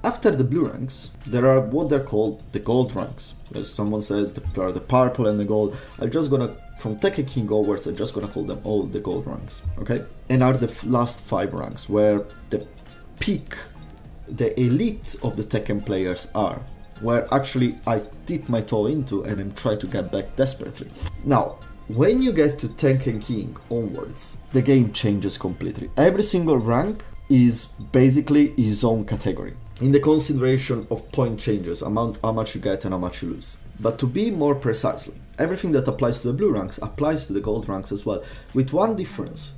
After the blue ranks, there are what they're called the gold ranks. As someone says, there are the purple and the gold. I'm just gonna, from Tekken King onwards, I'm just gonna call them all the gold ranks, okay? And are the last 5 ranks where the peak, the elite of the Tekken players are, where actually I dip my toe into and I'm trying to get back desperately. Now, when you get to Tekken King onwards, the game changes completely. Every single rank is basically its own category, in the consideration of point changes, how much you get and how much you lose. But to be more precisely, everything that applies to the blue ranks applies to the gold ranks as well, with one difference.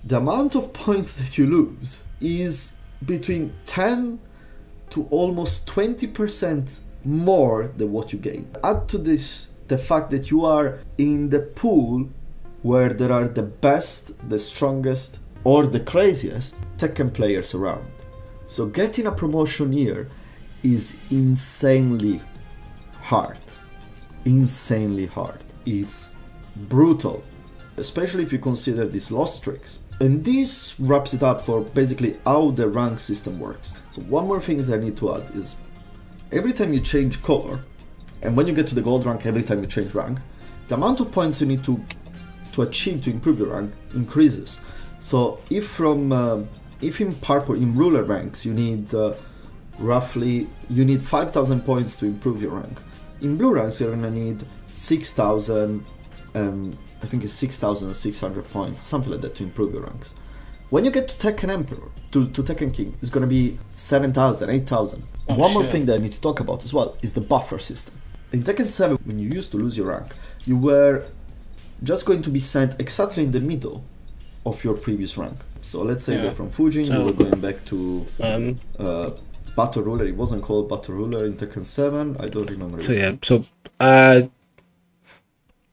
The amount of points that you lose is between 10 to almost 20% more than what you gain. Add to this the fact that you are in the pool where there are the best, the strongest, or the craziest Tekken players around. So getting a promotion here is insanely hard. Insanely hard. It's brutal, especially if you consider these loss streaks. And this wraps it up for basically how the rank system works. So one more thing that I need to add is every time you change color, and when you get to the gold rank, every time you change rank, the amount of points you need to achieve to improve your rank increases. So if in purple, in ruler ranks, you need roughly 5,000 points to improve your rank. In blue ranks, you're gonna need 6,000. I think it's 6,600 points, something like that, to improve your ranks. When you get to Tekken Emperor, to Tekken King, it's gonna be 7,000, 8,000. One more thing that I need to talk about as well is the buffer system. In Tekken 7, when you used to lose your rank, you were just going to be sent exactly in the middle of your previous rank. So let's say that from Fujin, you were going back to Battle Ruler. It wasn't called Battle Ruler in Tekken 7, I don't remember.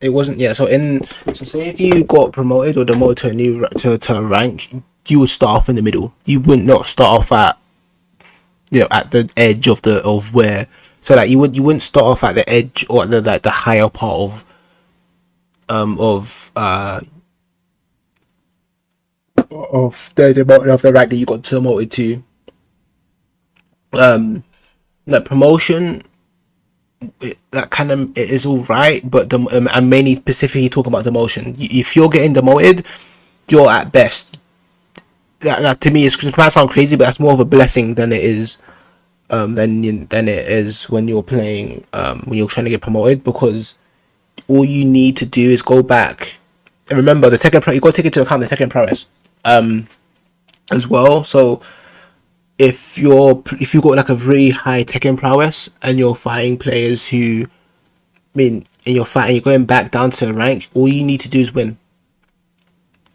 It wasn't, yeah. So say if you got promoted or demoted to a new to a rank, you would start off in the middle. You would not start off at the edge of where. So like you wouldn't start off at the edge or at the higher part of the rank that you got promoted to. The promotion, that kind of, it is all right, but I'm mainly specifically talking about demotion. If you're getting demoted, you're at best. That to me it might sound crazy, but that's more of a blessing than it is than it is when you're playing when you're trying to get promoted, because all you need to do is go back and remember the Tekken Pro. You got to take into account the Tekken prowess as well. So if you got like a really high Tekken prowess and you're fighting players who, and you're going back down to rank, all you need to do is win.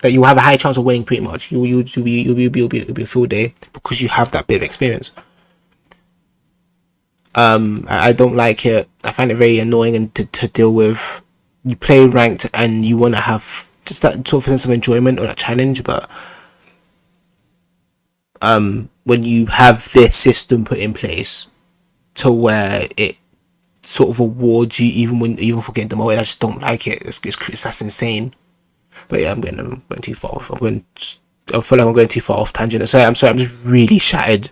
That you have a high chance of winning pretty much. You'll be a full day because you have that bit of experience. I don't like it. I find it very annoying and to deal with. You play ranked and you want to have just that sort of sense of enjoyment or that challenge, but when you have this system put in place to where it sort of awards you even for getting demoted, I just don't like it. That's insane. But yeah, I'm going too far off. I feel like I'm going too far off tangent. So I'm sorry. I'm just really shattered.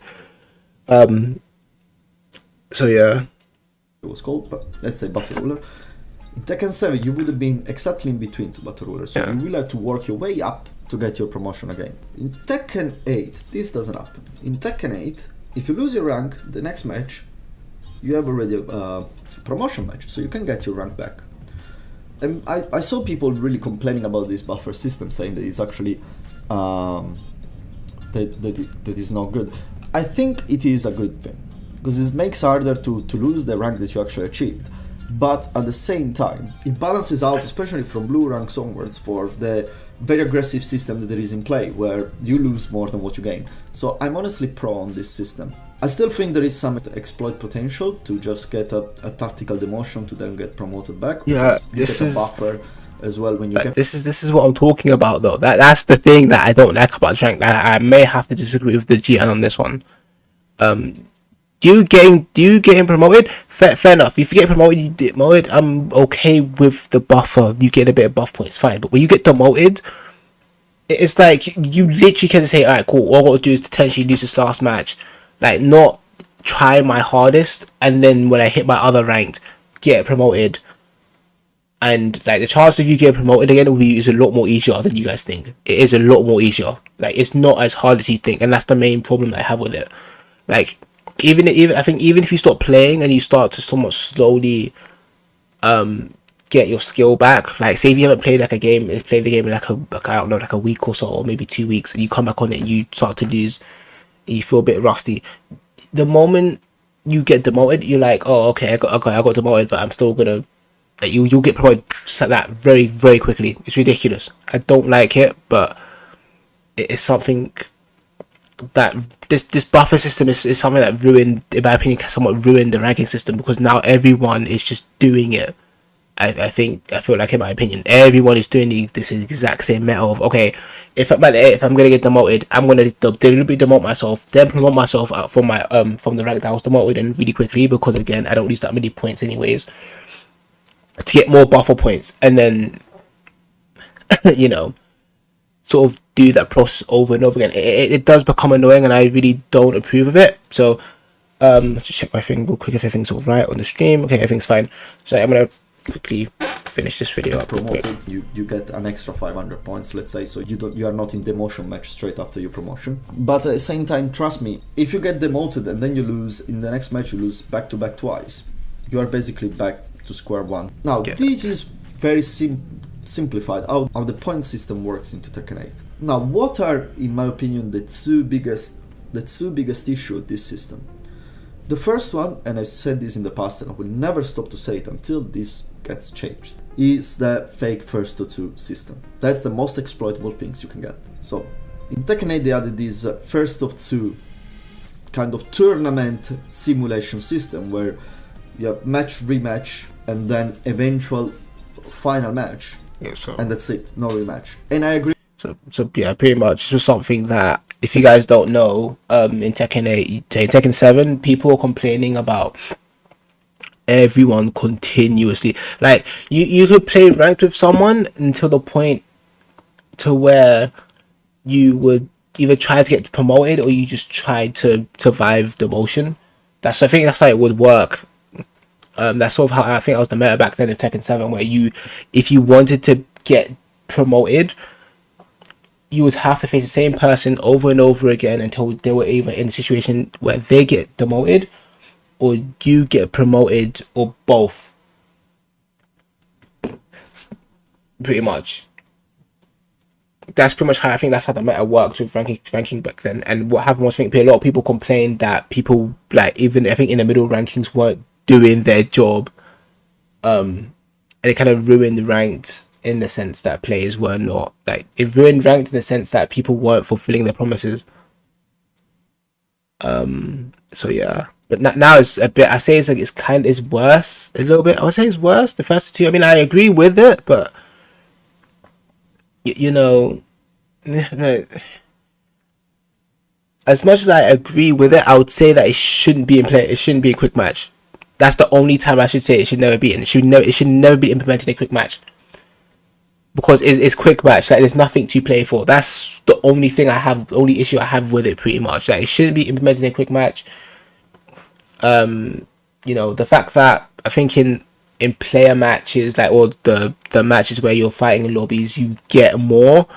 So yeah. It was called, but let's say battle ruler. In Tekken 7, you would have been exactly in between two battle rulers, so you will have to work your way up to get your promotion again. In Tekken 8, this doesn't happen. In Tekken 8, if you lose your rank, the next match, you have already a promotion match, so you can get your rank back. And I saw people really complaining about this buffer system, saying that it's actually that is not good. I think it is a good thing, because it makes harder to lose the rank that you actually achieved. But at the same time, it balances out, especially from blue ranks onwards, for the very aggressive system that there is in play, where you lose more than what you gain. So I'm honestly pro on this system. I still think there is some exploit potential to just get a tactical demotion to then get promoted back. Yeah, this is buffer as well when you get. This is what I'm talking about though. That's the thing that I don't like about rank. I may have to disagree with the GN on this one. Do you getting promoted? Fair enough. If you get promoted, you get demoted. I'm okay with the buffer. You get a bit of buff points, fine. But when you get demoted, it's like you literally can say, "Alright, cool. All I got to do is potentially lose this last match." Like, not try my hardest, and then when I hit my other ranked, get promoted. And like the chance of you getting promoted again is a lot more easier than you guys think. It is a lot more easier. Like, it's not as hard as you think, and that's the main problem that I have with it. Like, even I think even if you stop playing and you start to somewhat slowly get your skill back, like say if you haven't played like a game, played the game in like I don't know, like a week or so, or maybe 2 weeks, and you come back on it and you start to lose and you feel a bit rusty, the moment you get demoted, you're like, oh, okay, I got demoted, but I'm still gonna, like, you'll get promoted just like that very, very quickly. It's ridiculous. I don't like it, but it is something that this buffer system is something that ruined, in my opinion, somewhat ruined the ranking system, because now everyone is just doing it. I feel like, in my opinion, everyone is doing this exact same meta of, okay, if I'm gonna get demoted, I'm gonna deliberately demote myself, then promote myself out from my from the rank that I was demoted in really quickly, because again, I don't lose that many points anyways, to get more buffer points, and then you know, sort of do that process over and over again. It does become annoying, and I really don't approve of it. So let's just check my thing real quick if everything's all right on the stream. Okay, everything's fine. So I'm gonna quickly finish this video up real quick. Promoted, you get an extra 500 points, let's say, so you are not in demotion match straight after your promotion. But at the same time, trust me, if you get demoted and then you lose in the next match, you lose back to back twice, you are basically back to square one. Now this is very simplified how the point system works into Tekken 8. Now, what are, in my opinion, the two biggest issues with this system? The first one, and I've said this in the past and I will never stop to say it until this gets changed, is the fake first to two system. That's the most exploitable things you can get. So in Tekken 8 they added this first of two kind of tournament simulation system, where you have match, rematch, and then eventual final match. Yeah, so, and that's it, no rematch. And I agree. So yeah, pretty much this was something that, if you guys don't know, in Tekken 8, in Tekken 7, people are complaining about everyone continuously. Like, you could play ranked with someone until the point to where you would either try to get promoted or you just try to survive demotion. I think that's how it would work. That's sort of how I think I was the meta back then in Tekken 7, where if you wanted to get promoted, you would have to face the same person over and over again until they were either in a situation where they get demoted or you get promoted, or both. Pretty much. that's pretty much how I think that's how the meta works with ranking back then. And what happened was, I think a lot of people complained that people, like, even I think in the middle rankings weren't doing their job, and it kind of ruined ranked in the sense that players were not, like, it ruined ranked in the sense that people weren't fulfilling their promises. So yeah, but now it's a bit. I say it's like it's worse a little bit. I would say it's worse. The first two. I mean, I agree with it, but you know, as much as I agree with it, I would say that it shouldn't be in play. It shouldn't be a quick match. That's the only time I should say it should never be. And it should never be implemented in a quick match, because it's quick match. Like, there's nothing to play for. That's the only thing I have. The only issue I have with it, pretty much. Like, it shouldn't be implemented in a quick match. The fact that I think in player matches, like, or the matches where you're fighting in lobbies, you get more.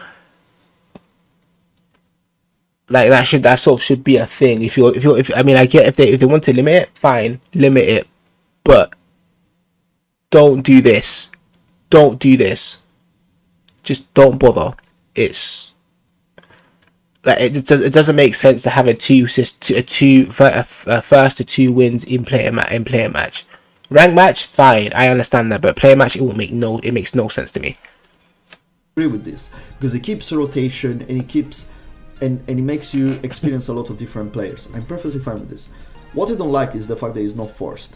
Like, that sort of should be a thing. If I mean, I get if they want to limit it, fine, limit it, but don't do this. Don't do this. Just don't bother. It's like it doesn't make sense to have a first to two wins in player match. Rank match, fine, I understand that, but player match, it makes no sense to me. Agree with this, because it keeps rotation and it keeps and it makes you experience a lot of different players. I'm perfectly fine with this. What I don't like is the fact that it's not forced.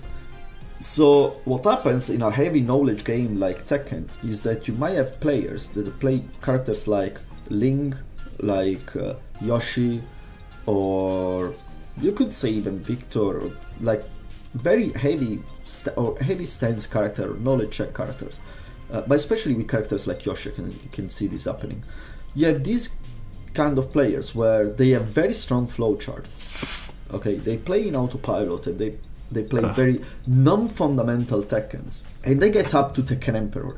So what happens in a heavy knowledge game like Tekken is that you might have players that play characters like Ling, like Yoshi, or you could say even Victor, or like very heavy stance character, knowledge check characters, but especially with characters like Yoshi, you can see this happening. You have these kind of players where they have very strong flowcharts. Okay, they play in autopilot and they play very non-fundamental Tekkens, and they get up to Tekken Emperor.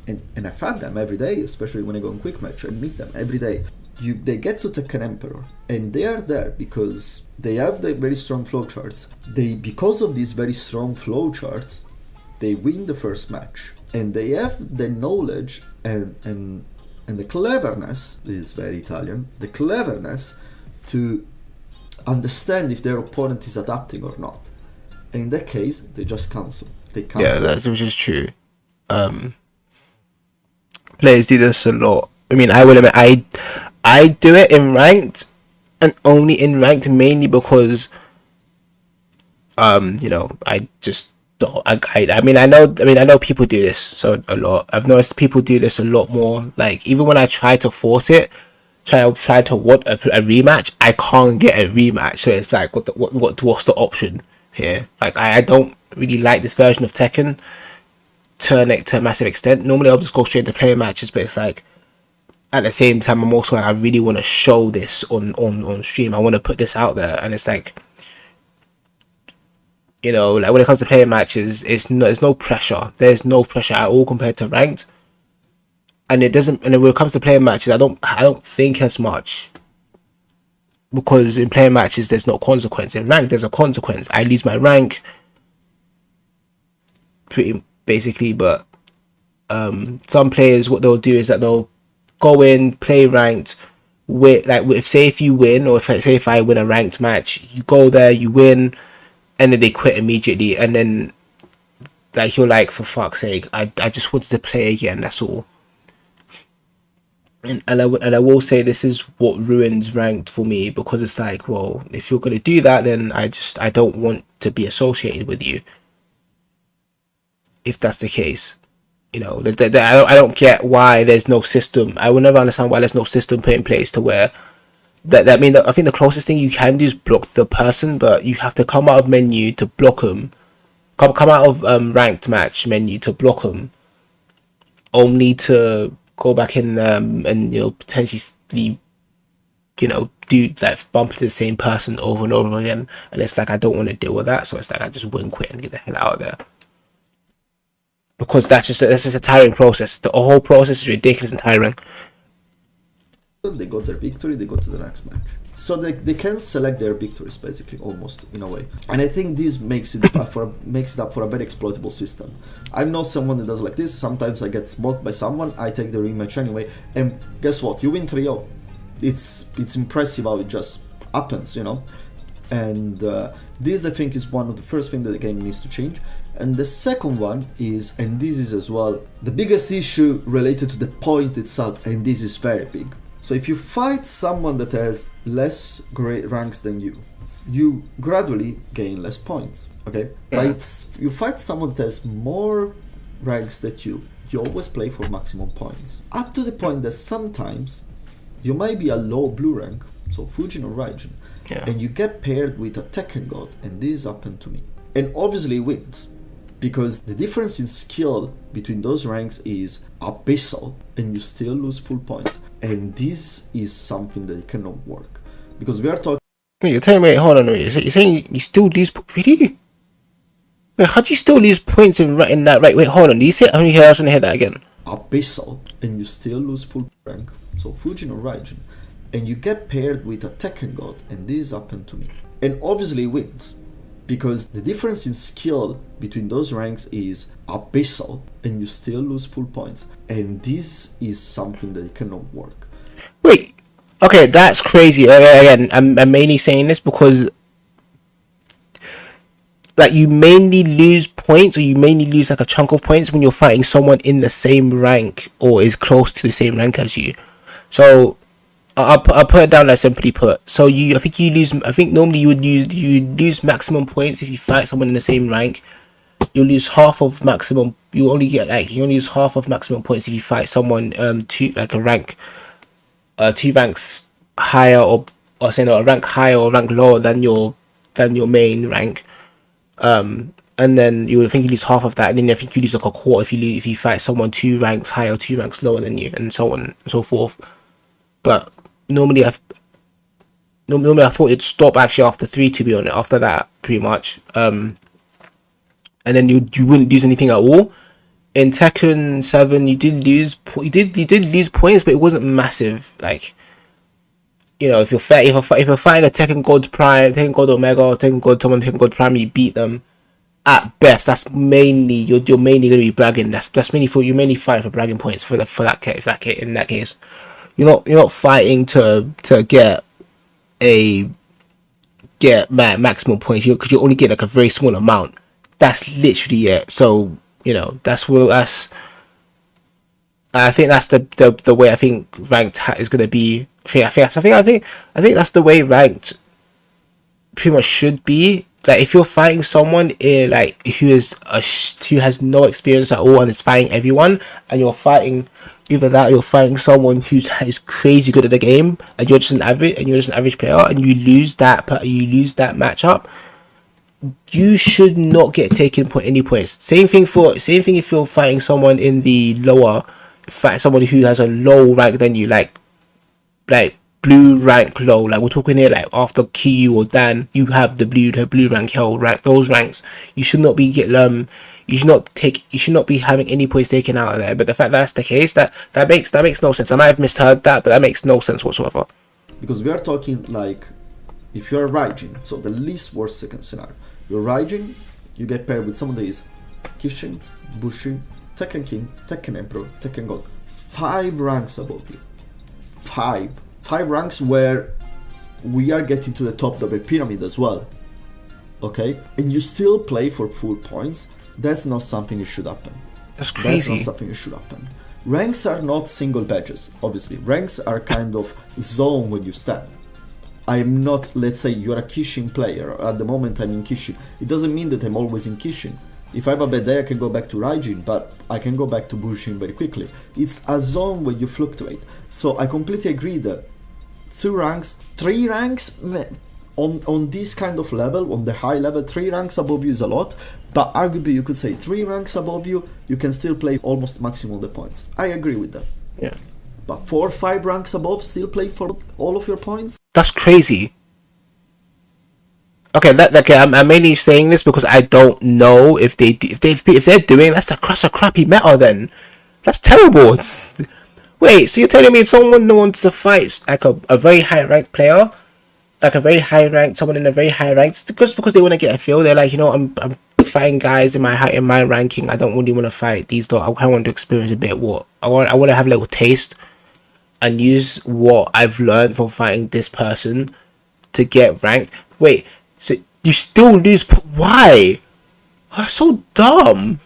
And I find them every day, especially when I go in quick match. I meet them every day. They get to Tekken Emperor, and they are there because they have the very strong flowcharts. Because of these very strong flowcharts, they win the first match, and they have the knowledge and the cleverness. This is very Italian. The cleverness to understand if their opponent is adapting or not. And in that case, they just cancel. Yeah, that's which is true. Players do this a lot. I mean, I will admit, I do it in ranked, and only in ranked, mainly because I just don't. I mean, I know people do this so a lot. I've noticed people do this a lot more. Like, even when I try to force it, try to want a rematch, I can't get a rematch. So it's like, what's the option here? Like, I don't really like this version of Tekken to a massive extent. Normally I'll just go straight into player matches, but it's like, at the same time, I'm also like, I really want to show this on stream. I want to put this out there, and it's like, like, when it comes to player matches, there's no pressure. There's no pressure at all compared to ranked, and it doesn't. And when it comes to player matches, I don't think as much, because in player matches there's no consequence. In rank, there's a consequence. I lose my rank, pretty basically. But some players, what they'll do is that they'll go in, play ranked, with, like, if you win, or if I win a ranked match, you go there, you win, and then they quit immediately, and then, like, you're like, for fuck's sake, I just wanted to play again, that's all. And I will say, this is what ruins ranked for me, because it's like, well, if you're gonna do that, then I don't want to be associated with you, if that's the case. I don't get why there's no system. I will never understand why there's no system put in place to where I mean, I think the closest thing you can do is block the person, but you have to come out of menu to block them. Come out of ranked match menu to block them, only to go back in and potentially do like bump into the same person over and over again. And it's like, I don't want to deal with that, so it's like, I just win, quit, and get the hell out of there. Because that's just a tiring process. The whole process is ridiculous and tiring. They got their victory, they go to the next match. So they can select their victories, basically, almost, in a way. And I think this makes it up for a very exploitable system. I'm not someone that does like this. Sometimes I get smoked by someone, I take the rematch anyway, and guess what? You win 3-0. It's impressive how it just happens, you know? And this, I think, is one of the first things that the game needs to change. And the second one is, and this is as well, the biggest issue related to the point itself, and this is very big. So if you fight someone that has less great ranks than you gradually gain less points, okay? But you fight someone that has more ranks than you always play for maximum points. Up to the point that sometimes you might be a low blue rank, so Fujin or Raijin, and you get paired with a Tekken god, and this happened to me. And obviously it wins, because the difference in skill between those ranks is abyssal, and you still lose full points. And this is something that cannot work, because we are talking. Wait, you're telling me? Hold on, wait. You're saying you still lose? Really? Wait, how do you still lose points in that? Right? Wait, hold on. Do you say? I want to hear that again. Abyssal, and you still lose full rank. So Fujin or Raijin, and you get paired with a Tekken god, and this happened to me. And obviously it wins, because the difference in skill between those ranks is abyssal, and you still lose full points. And this is something that cannot work. Wait, okay, that's crazy. Again, I'm mainly saying this because, like, you mainly lose points, or you mainly lose like a chunk of points when you're fighting someone in the same rank or is close to the same rank as you. So I'll put it down like simply put. So I think normally you lose maximum points if you fight someone in the same rank. You lose half of maximum. You only lose half of maximum points if you fight someone two ranks higher, or a rank higher or rank lower than your main rank. And then you lose half of that, and then I think you lose like a quarter if you fight someone 2 ranks higher or 2 ranks lower than you, and so on and so forth. But normally I thought it'd stop actually after 3, to be honest. After that, pretty much. And then you wouldn't lose anything at all. In Tekken 7, you did lose points, but it wasn't massive. Like, you know, if you're fighting a Tekken God Prime, Tekken God Omega, or Tekken God Prime, you beat them. At best, that's mainly you're mainly going to be bragging. That's mainly you're mainly fighting for bragging points for that case. In that case, you're not fighting to get maximum points. Because you only get like a very small amount. That's literally it. So, you know, I think that's the way I think ranked is gonna be. I think that's the way ranked pretty much should be. Like, if you're fighting someone who has no experience at all and is fighting everyone, and you're fighting someone who's crazy good at the game, and you're just an average player, and you lose that matchup, you should not get taken any points. Same thing if you're fighting someone in the lower, someone who has a low rank than you, like blue rank low. Like, we're talking here like after Kyu or Dan, you have the blue rank, hell rank. Those ranks, you should not be you should not be having any points taken out of there. But the fact that's the case, that makes no sense. I might have misheard that, but that makes no sense whatsoever. Because we are talking like, if you're Raijin, so the least worst second scenario. You're Raijin, you get paired with someone that is Kishin, Bushin, Tekken King, Tekken Emperor, Tekken God. 5 ranks above you. 5 ranks, where we are getting to the top of the pyramid as well. Okay? And you still play for full points. That's not something that should happen. That's crazy. That's not something that should happen. Ranks are not single badges, obviously. Ranks are kind of zone when you stand. I'm not, let's say you're a Kishin player. At the moment I'm in Kishin. It doesn't mean that I'm always in Kishin. If I have a bad day, I can go back to Raijin, but I can go back to Bushin very quickly. It's a zone where you fluctuate. So I completely agree that 2 ranks, 3 ranks on this kind of level, on the high level, 3 ranks above you is a lot. But arguably you could say 3 ranks above you, you can still play almost maximum of the points. I agree with that. Yeah. But 4 or 5 ranks above, still play for all of your points? That's crazy. Okay, I'm mainly saying this because I don't know if they're doing that's a crappy meta. Then that's terrible. Wait, so you're telling me if someone wants to fight like a very high ranked player, like a very high ranked, someone in a very high ranked, just because they want to get a feel. They're like, you know, I'm fighting guys in my ranking. I don't really want to fight these lot. I kind of want to experience a bit what I want to have a little taste and use what I've learned from fighting this person to get ranked. Wait, so you still lose? Why? That's so dumb.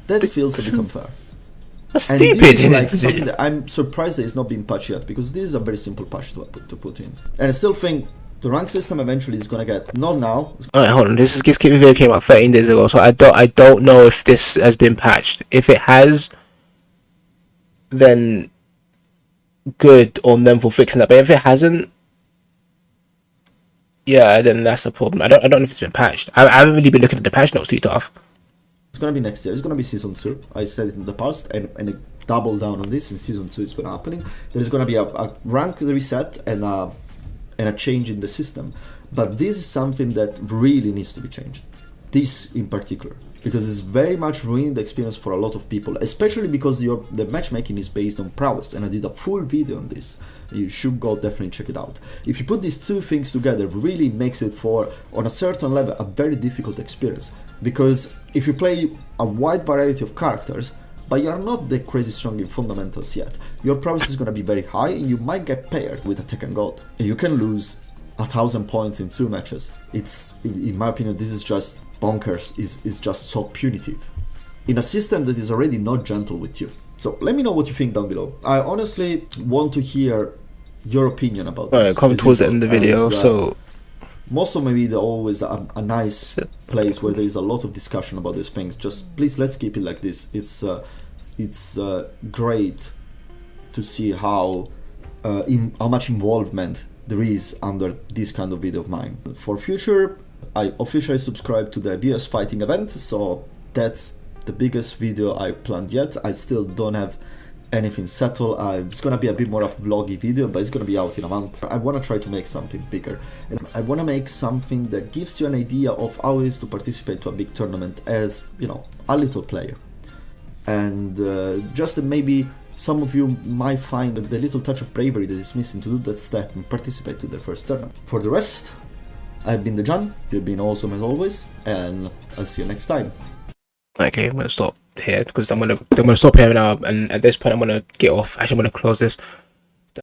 That feels a bit unfair. That's And stupid. this is like something that I'm surprised that it's not been patched yet, because this is a very simple patch to put in. And I still think the rank system eventually is gonna get, not now. Alright, hold on. This video came out 13 days ago, so I don't know if this has been patched. If it has, then good on them for fixing that. But if it hasn't, yeah, then that's a problem. I don't know if it's been patched. I haven't really been looking at the patch notes too tough. It's gonna be next year. It's gonna be season 2. I said it in the past, and I double down on this. In season 2, it's gonna happen. There's gonna be a rank reset and a change in the system. But this is something that really needs to be changed. This in particular, because it's very much ruining the experience for a lot of people, especially because the matchmaking is based on prowess, and I did a full video on this. You should go definitely check it out. If you put these two things together, really makes it, for on a certain level, a very difficult experience. Because if you play a wide variety of characters, but you're not that crazy strong in fundamentals yet, your prowess is going to be very high, and you might get paired with a Tekken god. You can lose 1,000 points in 2 matches. It's, in my opinion, this is just bonkers. Is just so punitive in a system that is already not gentle with you. So let me know what you think down below. I honestly want to hear your opinion about this. Alright, come towards the end of the video. So most of my video always a nice place where there is a lot of discussion about these things. Just please, let's keep it like this. It's great to see how much involvement there is under this kind of video of mine. For future, I officially subscribed to the BS fighting event, so that's the biggest video I planned yet. I still don't have anything settled. It's gonna be a bit more of a vloggy video, but it's gonna be out in a month. I wanna try to make something bigger, and I wanna make something that gives you an idea of how it is to participate to a big tournament as, you know, a little player. And just maybe some of you might find the little touch of bravery that is missing to do that step and participate to their first tournament. For the rest, I've been the John, you've been awesome as always, and I'll see you next time. okay, I'm gonna stop here because I'm gonna stop here now, and at this point I'm gonna get off. Actually, I'm gonna close this.